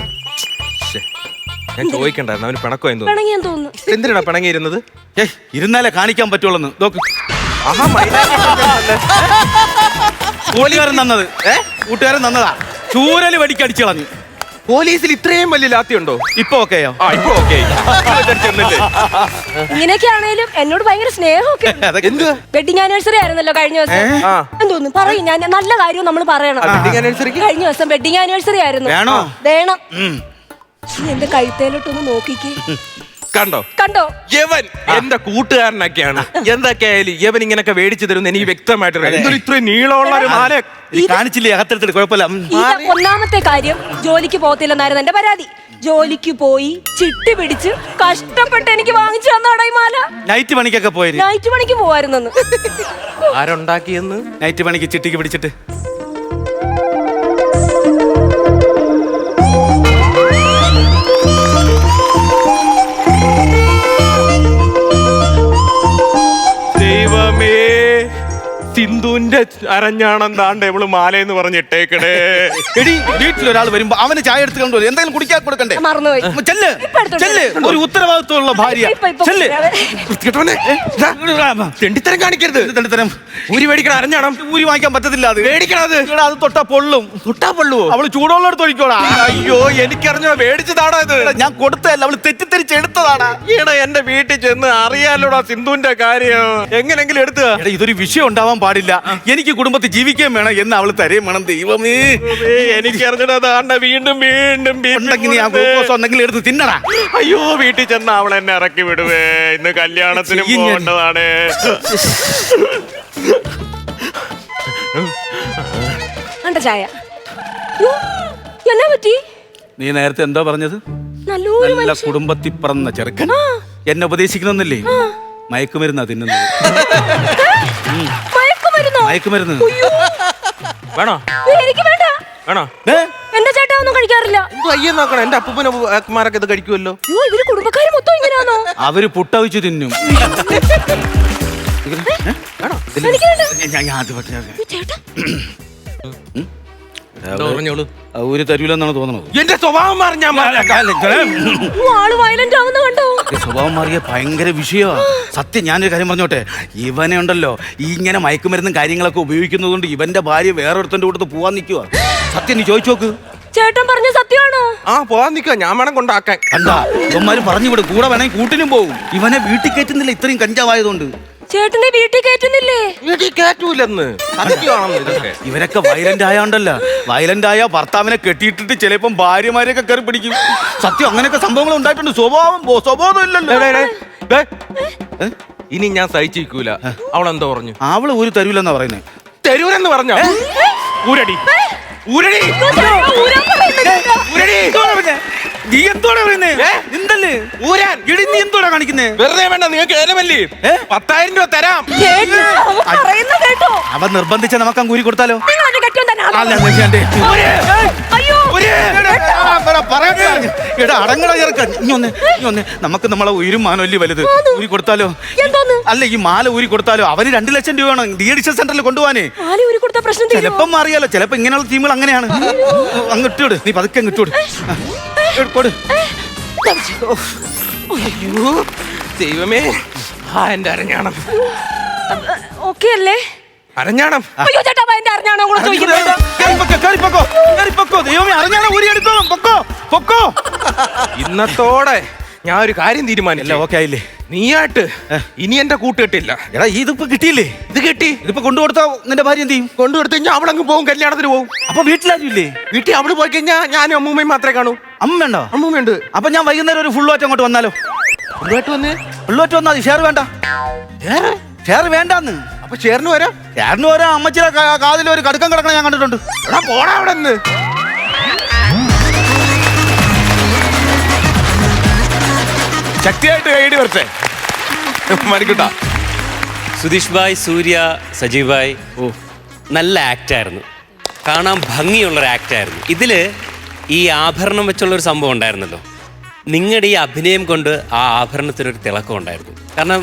ഞാൻ ചോദിക്കണ്ടായിരുന്നു. അവന് പിണക്കോ തോന്നുന്നു. എന്തിനാ പിണങ്ങിയിരുന്നത്? ഇരുന്നാലേ കാണിക്കാൻ പറ്റുള്ളൂ. നോക്ക്, കൂട്ടുകാരൻ നന്നതാ. ചൂരല് വടിക്കടിച്ചു കളഞ്ഞു. പോലീസിൽ ഇത്രയും വലിയ ലാത്തിയുണ്ടോ? ഇപ്പൊ ഓക്കെയോ? ഇപ്പൊ ഓക്കെ. ഇങ്ങനെയൊക്കെ ആണേലും എന്നോട് ഭയങ്കര സ്നേഹമൊക്കെ. വെഡിങ് ആനിവേഴ്സറി ആയിരുന്നല്ലോ കഴിഞ്ഞ ദിവസം. എന്തോന്നു പറയും. ഞാൻ നല്ല കാര്യം നമ്മൾ പറയണം. കഴിഞ്ഞ ദിവസം വെഡിങ് ആനിവേഴ്സറി ആയിരുന്നു. വേണം. എന്റെ കഴുത്തേലോട്ടൊന്ന് നോക്കിക്കേ. കണ്ടോ? യവൻ എന്റെ കൂട്ടുകാരനൊക്കെയാണ്. എന്തൊക്കെയായാലും യവൻ ഇങ്ങനെയൊക്കെ മേടിച്ചു തരുന്ന എനിക്ക് വ്യക്തമായിട്ട് ഇത്രയും നീളമുള്ള ഒരു മാല കാണിച്ചില്ലേ? അകത്തെടുത്തിട്ട് കുഴപ്പമില്ല. ഒന്നാമത്തെ കാര്യം, ജോലിക്ക് പോകത്തില്ലെന്നായിരുന്നു എന്റെ പരാതി. ജോലിക്ക് പോയി ചിട്ടി പിടിച്ച് കഷ്ടപ്പെട്ട് എനിക്ക് വാങ്ങിച്ചു തന്നാടാ ഈ മാല. നൈറ്റ് പണിക്കൊക്കെ പോയി. നൈറ്റ് പണിക്ക് പോവായിരുന്നു. ആരുണ്ടാക്കിയെന്ന്? നൈറ്റ് പണിക്ക് ചിട്ടിക്ക് പിടിച്ചിട്ട്. ദൈവമേ, സിന്ധുവിന്റെ അരഞ്ഞാണം താണ്ട ഇവള് മാലയെന്ന് പറഞ്ഞിട്ടേക്കടേ. എടി, വീട്ടിലൊരാൾ വരുമ്പോ അവന് ചായ എടുത്ത് കൊണ്ടുവരും. എന്തെങ്കിലും കുടിക്കാൻ കൊടുക്കണ്ടേ? ചെല്ല്. ഒരു ഉത്തരവാദിത്വമുള്ള ഭാര്യ. തെണ്ടിത്തരം കാണിക്കരുത്. തെണ്ടിത്തരം. ഊരി മേടിക്കണം. അരഞ്ഞാണം ഊരി വാങ്ങിക്കാൻ പറ്റത്തില്ല. അത് മേടിക്കണത്. അത് തൊട്ടാ പൊള്ളും. അവള് ചൂടുള്ള എടുത്ത് ഒഴിക്കോടാ. അയ്യോ, എനിക്കറിഞ്ഞോ മേടിച്ചതാടാ ഇത്. ഞാൻ കൊടുത്തല്ല, അവള് തെറ്റിദ്ധരിച്ചെടുത്തതാണ്. ഈടാ എന്റെ വീട്ടിൽ ചെന്ന് അറിയാലോടാ സിന്ധുവിന്റെ കാര്യം. എങ്ങനെങ്കിലും എടുത്തുക. ഇതൊരു വിഷയം ഉണ്ടാവാൻ പാടില്ല. എനിക്ക് കുടുംബത്തിൽ ജീവിക്കുകയും വേണം എന്ന് അവള് തരയും വേണം. ദൈവമേ, എനിക്കറിഞ്ഞതാണ്ട വീണ്ടും എന്തെങ്കിലും എടുത്ത് തിന്നടാ. അയ്യോ, വീട്ടിൽ ചെന്ന അവൾ എന്നെ ഇറക്കി വിടുവേ. ഇന്ന് കല്യാണത്തിന് പോകേണ്ടതാണ്. ചായ എന്നാ പറ്റി? നീ നേരത്തെ എന്താ പറഞ്ഞത്? നല്ല കുടുംബത്തിൽ പിറന്ന ചെറുക്കൻ എന്നെ ഉപദേശിക്കണമെന്നില്ലേ? മയക്കുമരുന്നാ തിന്നുന്നത്. മയക്കുമരുന്ന് വേണോ? എനിക്ക് വേണ്ട. വേണോ? എന്റെ ചേട്ടാ ഒന്നും കഴിക്കാറില്ല. അയ്യോ നോക്കണം, എന്റെ അപ്പൂപ്പനമാരൊക്കെ ഇത് കഴിക്കുമല്ലോ. ഇവര് കുടുംബക്കാര് മൊത്തം ഇങ്ങനെയാണോ? അവര് പുട്ടവിച്ച് തിന്നും. ഊര് തരൂലെന്നാണ് തോന്നുന്നത്. എന്റെ സ്വഭാവം സ്വഭാവം മാറിയ ഭയങ്കര വിഷയമാണ്. സത്യം, ഞാനൊരു കാര്യം പറഞ്ഞോട്ടെ. ഇവനെ ഉണ്ടല്ലോ, ഇങ്ങനെ മയക്കുമരുന്നും കാര്യങ്ങളൊക്കെ ഉപയോഗിക്കുന്നത് കൊണ്ട് ഇവന്റെ ഭാര്യ വേറൊരുത്തന്റെ കൂട്ടത്ത് പോവാൻ നിൽക്കുക. സത്യം, നീ ചോദിച്ചു നോക്ക്. ചേട്ടൻ പറഞ്ഞ സത്യമാണോ? ആ പോവാൻ നിൽക്കുക, ഞാൻ വേണം കൊണ്ടാക്കാൻ. എന്താ ഇവന്മാര് പറഞ്ഞു വിടും, കൂടെ വേണമെങ്കിൽ കൂട്ടിനും പോകും. ഇവനെ വീട്ടിൽ കയറ്റുന്നില്ല ഇത്രയും കഞ്ചാവായതുകൊണ്ട്. ചേട്ടനെ വീട്ടിൽ കയറ്റുന്നില്ലേ? വീട്ടിൽ കയറ്റൂലെന്ന് സത്യമാണെന്ന് ഇതൊക്കെ. ഇവരൊക്കെ വയലന്റ് ആയോണ്ടല്ല, വയലന്റ് ആയ ഭർത്താവിനെ കെട്ടിയിട്ടിട്ട് ചിലപ്പം ഭാര്യമാരെയൊക്കെ കയറി പിടിക്കും. സത്യം, അങ്ങനെയൊക്കെ സംഭവങ്ങൾ ഉണ്ടായിട്ടുണ്ട്. സ്വഭാവം ഇല്ലല്ലോ. ഇനി ഞാൻ സഹിച്ചിരിക്കൂല. അവളെന്താ പറഞ്ഞു? അവള് ഊരി തരൂലെന്നാ പറയുന്നത്. തരൂരെന്ന് പറഞ്ഞോ? ഊരടി ഊരടി ഊരടി. നീ എന്തോടാ പറയുന്നേ? എന്തല്ലേ ഊരാൻ ഇടി, നീ എന്തോടാ കാണിക്കുന്നേ? വെറുതെ വേണ്ട, നിങ്ങൾക്ക് ഏലമല്ലേ 10,000 രൂപ തരാം. അവൻ നിർബന്ധിച്ച നമുക്ക് അങ്ങ് ഊരി കൊടുത്താലോ? എടാ അടങ്ങടാ ചെറുക്കൻ. ഇനി ഒന്ന് നമുക്ക് നമ്മളെ ഉയരും മാനല്ലേ വലുത്. ഊരി കൊടുത്താലോ? അല്ല, ഈ മാല ഊരി കൊടുത്താലോ? അവന് 2 ലക്ഷം രൂപ വേണം ഡി-അഡിക്ഷൻ സെന്ററിൽ കൊണ്ടുപോകാനേ. ചിലപ്പം മാറിയാലോ, ചിലപ്പോ ഇങ്ങനെയുള്ള ടീമുകൾ അങ്ങനെയാണ്. അങ്ങ് ഇട്ടോട്, നീ പതുക്കെ അങ്ങ് ഇട്ടോട്. ദൈവമേ, എന്റെ അരഞ്ഞാണം. ഓക്കെ അല്ലേ? അരഞ്ഞാണം. അയ്യോ ചേട്ടാ, എന്റെ അരഞ്ഞാണോ കൂടെ ചോദിക്കുന്നത്? ഇന്നത്തോടെ ഞാൻ ഒരു കാര്യം തീരുമാനില്ല. ഓക്കെ ആയില്ലേ? നീയായിട്ട് ഇനി എന്റെ കൂട്ടുകെട്ടില്ല. എടാ ഇതിപ്പോ കിട്ടിയില്ലേ? ഇത് കിട്ടി. ഇതിപ്പോ കൊണ്ടുകൊടുത്താ നിന്റെ ഭാര്യ എന്ത് ചെയ്യും? കൊണ്ടുകൊടുത്തു കഴിഞ്ഞാൽ അവളങ്ങ് പോകും, കല്യാണത്തിന് പോകും. അപ്പൊ വീട്ടിലാരും ഇല്ലേ? വീട്ടിൽ അവള് പോയി കഴിഞ്ഞാൽ ഞാനും അമ്മൂമ്മയും മാത്രമേ കാണൂ. അമ്മ വേണ്ടോ? അമ്മൂമ്മയുണ്ട്. അപ്പൊ ഞാൻ വൈകുന്നേരം ഒരു ഫുൾ വാറ്റ് അങ്ങോട്ട് വന്നാലോ? ഫുൾ വാറ്റ് വന്നാ ഷെയർ വേണ്ട. ഷെയർ വേണ്ടാന്ന്. അപ്പൊ ഷെയറിന് വരാം. ഷെയറിന് വരാം. അമ്മച്ചിയുടെ കാതിൽ ഒരു കടുക്കം കിടക്കണ ഞാൻ കണ്ടിട്ടുണ്ട്. എടാ പോടാ അവിടെ നിന്ന്. ശക്തിയായിട്ട് കൈയടി വരട്ടെ മണിക്കുട്ടാ. സുധീഷ് ഭായ്, സൂര്യ, സജീവ് ഭായ് നല്ല ആക്റ്റായിരുന്നു. കാണാൻ ഭംഗിയുള്ളൊരു ആക്റ്റായിരുന്നു. ഇതിൽ ഈ ആഭരണം വെച്ചുള്ളൊരു സംഭവം ഉണ്ടായിരുന്നല്ലോ. നിങ്ങളുടെ ഈ അഭിനയം കൊണ്ട് ആ ആഭരണത്തിനൊരു തിളക്കം ഉണ്ടായിരുന്നു. കാരണം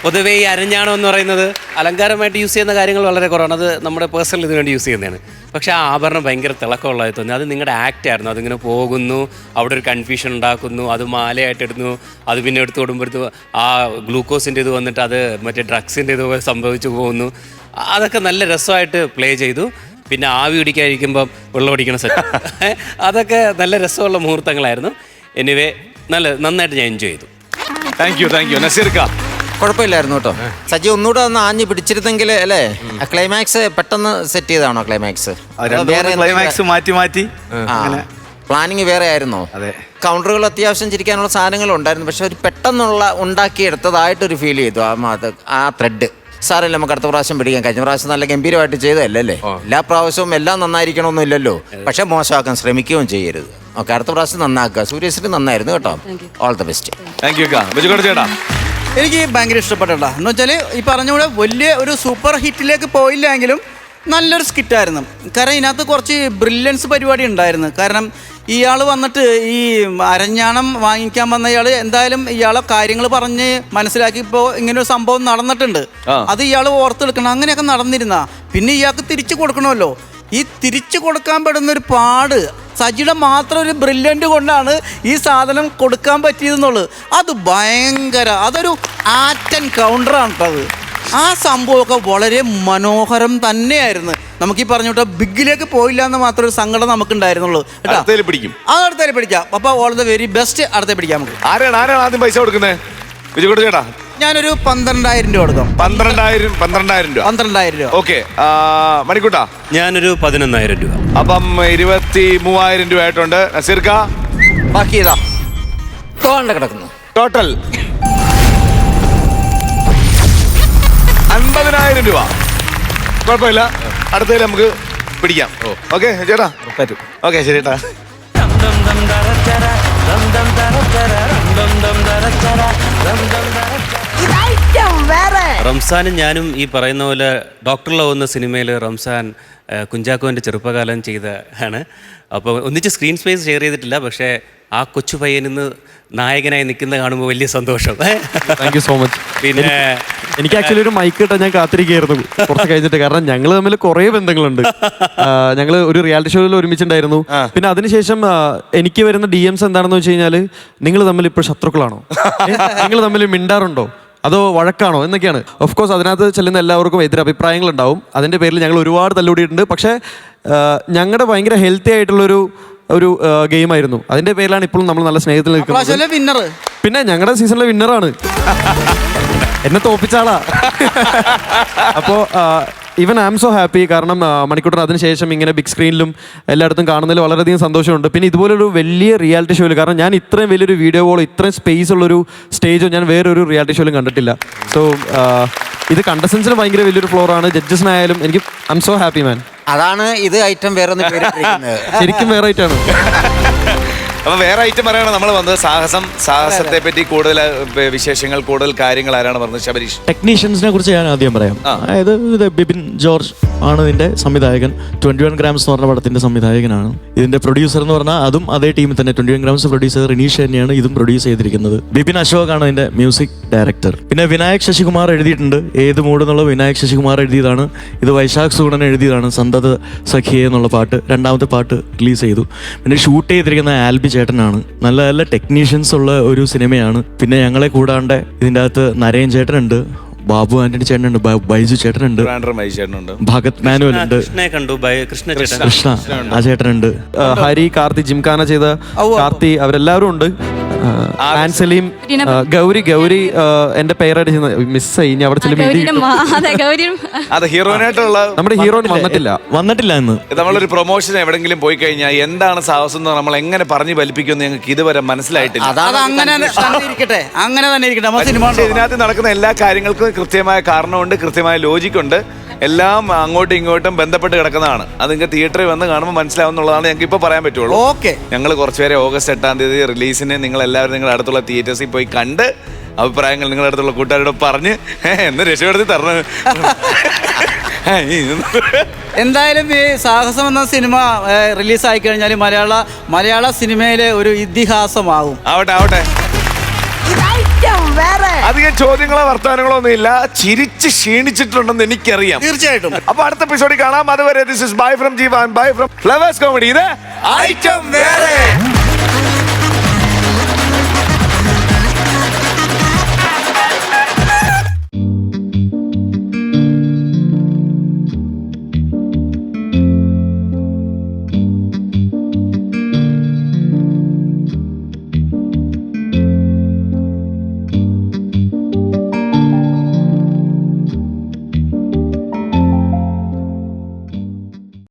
പൊതുവേ ഈ അരഞ്ഞാണം എന്ന് പറയുന്നത് അലങ്കാരമായിട്ട് യൂസ് ചെയ്യുന്ന കാര്യങ്ങൾ വളരെ കുറവാണ്. അത് നമ്മുടെ പേഴ്സണൽ ഇതിനു വേണ്ടി യൂസ് ചെയ്യുന്നതാണ്. പക്ഷേ ആ ആഭരണം ഭയങ്കര തിളക്കമുള്ളതായി തോന്നി. അത് നിങ്ങളുടെ ആക്റ്റായിരുന്നു. അതിങ്ങനെ പോകുന്നു, അവിടെ ഒരു കൺഫ്യൂഷൻ ഉണ്ടാക്കുന്നു, അത് മാലയായിട്ട് ഇടുന്നു, അത് പിന്നെ എടുത്ത് കൊടുക്കുമ്പോഴത്തേക്ക് ആ ഗ്ലൂക്കോസിൻ്റെ ഇത് വന്നിട്ട് അത് മറ്റേ ഡ്രഗ്സിൻ്റെ ഇത് സംഭവിച്ചു പോകുന്നു. അതൊക്കെ നല്ല രസമായിട്ട് പ്ലേ ചെയ്തു. പിന്നെ ആവി പിടിക്കാതിരിക്കുമ്പം വെള്ളം അടിക്കണ സെറ്റ്, അതൊക്കെ നല്ല രസമുള്ള മുഹൂർത്തങ്ങളായിരുന്നു. എനിവേ നന്നായിട്ട് ഞാൻ എൻജോയ് ചെയ്തു. താങ്ക് യു നസീർക്ക. കുഴപ്പമില്ലായിരുന്നു കേട്ടോ. സജി ഒന്നുകൂടെ ഒന്ന് ആഞ്ഞ് പിടിച്ചിരുന്നെങ്കിൽ അല്ലേ? ക്ലൈമാക്സ് പെട്ടെന്ന് സെറ്റ് ചെയ്താണോ? ക്ലൈമാക്സ് ക്ലൈമാക്സ് മാറ്റി പ്ലാനിങ് വേറെ ആയിരുന്നോ? അതെ. കൗണ്ടറുകൾ അത്യാവശ്യം ചിരിക്കാനുള്ള സാധനങ്ങളും ഉണ്ടായിരുന്നു. പക്ഷെ ഒരു പെട്ടെന്നുള്ള ഉണ്ടാക്കിയെടുത്തതായിട്ടൊരു ഫീൽ ചെയ്തു ആ ത്രെഡ്. സാറല്ലേ, നമുക്ക് അടുത്ത പ്രാവശ്യം പിടിക്കാം. കഴിഞ്ഞ പ്രാവശ്യം നല്ല ഗംഭീരമായിട്ട് ചെയ്തതല്ലേ? എല്ലാ പ്രാവശ്യവും എല്ലാം നന്നായിരിക്കണമെന്നും ഇല്ലല്ലോ. പക്ഷെ മോശമാക്കാൻ ശ്രമിക്കുകയും ചെയ്യരുത്. ഓക്കെ, അടുത്ത പ്രാവശ്യം നന്നാക്കുക. സൂര്യശ്രീ നന്നായിരുന്നു കേട്ടോ. All the best. Thank you ചേട്ടാ. എനിക്ക് ഭയങ്കര ഇഷ്ടപ്പെട്ടില്ല. എന്ന് വെച്ചാൽ ഈ പറഞ്ഞ വലിയ ഒരു സൂപ്പർ ഹിറ്റിലേക്ക് പോയില്ലെങ്കിലും നല്ലൊരു സ്കിറ്റായിരുന്നു. കാരണം ഇതിനകത്ത് കുറച്ച് ബ്രില്യൻസ് പരിപാടി ഉണ്ടായിരുന്നു. കാരണം ഇയാൾ വന്നിട്ട് ഈ അരഞ്ഞാണം വാങ്ങിക്കാൻ വന്ന ഇയാൾ എന്തായാലും ഇയാളെ കാര്യങ്ങൾ പറഞ്ഞ് മനസ്സിലാക്കി. ഇപ്പോൾ ഇങ്ങനൊരു സംഭവം നടന്നിട്ടുണ്ട്, അത് ഇയാൾ ഓർത്തെടുക്കണം. അങ്ങനെയൊക്കെ നടന്നിരുന്ന പിന്നെ ഇയാൾക്ക് തിരിച്ചു കൊടുക്കണമല്ലോ. ഈ തിരിച്ചു കൊടുക്കാൻ പെടുന്നൊരു പാട് സജിയുടെ മാത്രം ഒരു ബ്രില്യൻ്റ് കൊണ്ടാണ് ഈ സാധനം കൊടുക്കാൻ പറ്റിയതെന്നുള്ളത്. അത് ഭയങ്കര, അതൊരു ആക്ഷൻ കൗണ്ടറാണ് കേട്ടത്. ആ സംഭവമൊക്കെ വളരെ മനോഹരം തന്നെയായിരുന്നു. നമുക്ക് ഈ പറഞ്ഞോട്ടെ ബിഗിലേക്ക് പോയില്ല എന്ന് മാത്രം ഒരു സങ്കടം നമുക്ക് ഉണ്ടായിരുന്നുള്ളൂ. അടുത്തേൽ പിടിക്കും. അടുത്തേൽ പിടിക്കാം. അപ്പൊ ഓൾ ദ വെരി ബെസ്റ്റ്. അടുത്തേ പിടിക്കാം. നമുക്ക് ആരാണ് ആദ്യം പൈസ കൊടുക്കുന്നത്? വിജയ് ചേട്ടാ, ഞാനൊരു 12,000 രൂപ കൊടുക്കാം. 12,000 രൂപ. 12,000 രൂപ. ഓക്കെ. മണിക്കൂട്ടാ, ഞാനൊരു 11,000 രൂപ. അപ്പം 23,000 രൂപ ആയിട്ടുണ്ട്. നസീർക്ക ബാക്കി ഇതാ കിടക്കുന്നു. ടോട്ടൽ 50,000 രൂപ. കുഴപ്പമില്ല, അടുത്തതിൽ നമുക്ക് പിടിക്കാം. ഓക്കെ ചേട്ടാ, പറ്റും. ഓക്കെ ശരി ചേട്ടാ. റംസാനും ഞാനും ഈ പറയുന്ന പോലെ ഡോക്ടർ ലവ് എന്ന സിനിമയിൽ റംസാൻ കുഞ്ചാക്കോൻ്റെ ചെറുപ്പകാലം ചെയ്ത ആണ്. അപ്പോൾ ഒന്നിച്ച് സ്ക്രീൻ സ്പേസ് ഷെയർ ചെയ്തിട്ടില്ല. പക്ഷേ ആ കൊച്ചു പയ്യൻ ഇന്ന് നായകനായി നിൽക്കുന്ന കാണുമ്പോൾ വലിയ സന്തോഷം. Thank you so much. പിന്നെ എനിക്ക് ആക്ച്വലി ഒരു മൈക്ക് കിട്ടാൻ ഞാൻ കാത്തിരിക്കുകയായിരുന്നു കുറച്ച് കഴിഞ്ഞിട്ട്. കാരണം ഞങ്ങൾ തമ്മിൽ കുറേ ബന്ധങ്ങളുണ്ട്. ഞങ്ങൾ ഒരു റിയാലിറ്റി ഷോയിൽ ഒരുമിച്ചുണ്ടായിരുന്നു. പിന്നെ അതിനുശേഷം എനിക്ക് വരുന്ന DMs എന്താണെന്ന് വെച്ച് കഴിഞ്ഞാൽ, നിങ്ങൾ തമ്മിൽ ഇപ്പോൾ ശത്രുക്കളാണോ, നിങ്ങൾ തമ്മിൽ മിണ്ടാറുണ്ടോ, അതോ വഴക്കാണോ എന്നൊക്കെയാണ്. ഓഫ് കോഴ്സ് അതിനകത്ത് ചെല്ലുന്ന എല്ലാവർക്കും എതിരഭിപ്രായങ്ങളുണ്ടാവും. അതിൻ്റെ പേരിൽ ഞങ്ങൾ ഒരുപാട് തല്ലുകൂടിയിട്ടുണ്ട്. പക്ഷേ ഞങ്ങളുടെ ഭയങ്കര ഹെൽത്തി ആയിട്ടുള്ളൊരു ഗെയിമായിരുന്നു. അതിന്റെ പേരിലാണ് ഇപ്പോഴും നമ്മൾ നല്ല സ്നേഹത്തിൽ നിൽക്കുന്നത്. വിന്നർ പിന്നെ ഞങ്ങളുടെ സീസണിലെ വിന്നറാണ്. എന്നെ തോപ്പിച്ചാളാ. അപ്പോൾ even I am so happy. കാരണം മണിക്കൂട്ടൻ അതിനുശേഷം ഇങ്ങനെ ബിഗ് സ്ക്രീനിലും എല്ലായിടത്തും കാണുന്നതിൽ വളരെയധികം സന്തോഷമുണ്ട്. പിന്നെ ഇതുപോലൊരു വലിയ റിയാലിറ്റി ഷോയിൽ, കാരണം ഞാൻ ഇത്രയും വലിയൊരു വീഡിയോ കോളോ ഇത്രയും സ്പേസ് ഉള്ളൊരു സ്റ്റേജോ ഞാൻ വേറൊരു റിയാലിറ്റി ഷോയിലും കണ്ടിട്ടില്ല. സോ ഇത് കണ്ടസ്റ്റൻസിന് ഭയങ്കര വലിയൊരു ഫ്ലോറാണ്. ജഡ്ജസിനായാലും എനിക്ക് ഐ എം സോ ഹാപ്പി മാൻ. അതാണ് ഇത് ഐറ്റം വേറെ ശരിക്കും വേറെ ഐറ്റാണ്. അപ്പൊ വേറെ ഐറ്റം പറയണം നമ്മൾ വന്നത് സാഹസത്തെ പറ്റി കൂടുതൽ വിശേഷങ്ങൾ, കൂടുതൽ കാര്യങ്ങൾ ആരാണ് പറഞ്ഞത്? ശബരീഷ്. ടെക്നീഷ്യൻസിനെ കുറിച്ച് ഞാൻ ആദ്യം പറയാം. അതായത് ഇത് ബിപിൻ ജോർജ് ആണ് ഇതിന്റെ സംവിധായകൻ. 21 ഗ്രാംസ് എന്ന് പറഞ്ഞ പടത്തിന്റെ സംവിധായകനാണ്. ഇതിന്റെ പ്രൊഡ്യൂസർ എന്ന് പറഞ്ഞാൽ അതും അതേ ടീമിൽ തന്നെ 21 ഗ്രാംസ് പ്രൊഡ്യൂസർ റിനീഷ് തന്നെയാണ് ഇതും പ്രൊഡ്യൂസ് ചെയ്തിരിക്കുന്നത്. ബിപിൻ അശോക് ആണ് ഇതിന്റെ മ്യൂസിക് ഡയറക്ടർ. പിന്നെ വിനായക് ശശികുമാർ എഴുതിയിട്ടുണ്ട്. ഏത് മൂഡ് എന്നുള്ള വിനായക് ശശികുമാർ എഴുതിയതാണ്. ഇത് വൈശാഖ് സൂടൻ എഴുതിയതാണ്. സന്തത സഖിയെ എന്നുള്ള പാട്ട്, രണ്ടാമത്തെ പാട്ട് റിലീസ് ചെയ്തു. പിന്നെ ഷൂട്ട് ചെയ്തിരിക്കുന്ന ആൽബി ചേട്ടനാണ്. നല്ല നല്ല ടെക്നീഷ്യൻസ് ഉള്ള ഒരു സിനിമയാണ്. പിന്നെ ഞങ്ങളെ കൂടാണ്ട് ഇതിൻ്റെ അകത്ത് നരയൻ ചേട്ടനുണ്ട്, ബാബു ആന്റണി ചേട്ടനുണ്ട്, ബൈജു ചേട്ടനുണ്ട്, ഭഗത് മാനുവൽ ഉണ്ട്, കൃഷ്ണ ആ ചേട്ടനുണ്ട്, ഹരി, കാർത്തി, ജിംഖാന ചെയ്ത കാർത്തി, അവരെല്ലാവരും ഉണ്ട്. ആൻസലിയും ഗൗരി എന്റെ പേരായിട്ട് മിസ്സായി. ഇനി അവിടെ ചില നമ്മുടെ ഹീറോയിൻ വന്നിട്ടില്ല എന്ന്. നമ്മളൊരു പ്രൊമോഷൻ എവിടെങ്കിലും പോയി കഴിഞ്ഞാൽ എന്താണ് സാഹസം എന്ന് നമ്മൾ എങ്ങനെ പറഞ്ഞു ഫലിപ്പിക്കുമെന്ന് ഞങ്ങൾക്ക് ഇതുവരെ മനസ്സിലായിട്ടില്ല. അങ്ങനെ തന്നെ ഇതിനകത്ത് നടക്കുന്ന എല്ലാ കാര്യങ്ങൾക്കും കൃത്യമായ കാരണമുണ്ട്, കൃത്യമായ ലോജിക്കുണ്ട്. എല്ലാം അങ്ങോട്ടും ഇങ്ങോട്ടും ബന്ധപ്പെട്ട് കിടക്കുന്നതാണ്. അത് നിങ്ങൾക്ക് തിയേറ്ററിൽ വന്ന് കാണുമ്പോൾ മനസ്സിലാവുന്നുള്ളതാണ് ഞങ്ങൾക്ക് ഇപ്പോൾ പറയാൻ പറ്റുള്ളൂ. ഞങ്ങൾ കുറച്ചുപേരെ ഓഗസ്റ്റ് 8-ാം തീയതി റിലീസിന് നിങ്ങളെല്ലാവരും നിങ്ങളുടെ അടുത്തുള്ള തിയേറ്റേഴ്സിൽ പോയി കണ്ട് അഭിപ്രായങ്ങൾ നിങ്ങളുടെ അടുത്തുള്ള കൂട്ടുകാരോട് പറഞ്ഞ് എന്ന് രക്ഷപ്പെടുത്തി തരണം. എന്തായാലും ഈ സാഹസം എന്ന സിനിമ റിലീസായി കഴിഞ്ഞാൽ മലയാള സിനിമയിലെ ഒരു ഇതിഹാസമാകും. ആവട്ടെ. അധികം ചോദ്യങ്ങളോ വർത്തമാനങ്ങളോ ഒന്നും ഇല്ല. ചിരിച്ച് ക്ഷീണിച്ചിട്ടുണ്ടെന്ന് എനിക്കറിയാം. തീർച്ചയായിട്ടും. അപ്പൊ അടുത്ത എപ്പിസോഡിൽ കാണാം. അതുവരെ this is bye from Jeevan, bye from Flowers comedy. ഇത് ഐറ്റം വേറെ.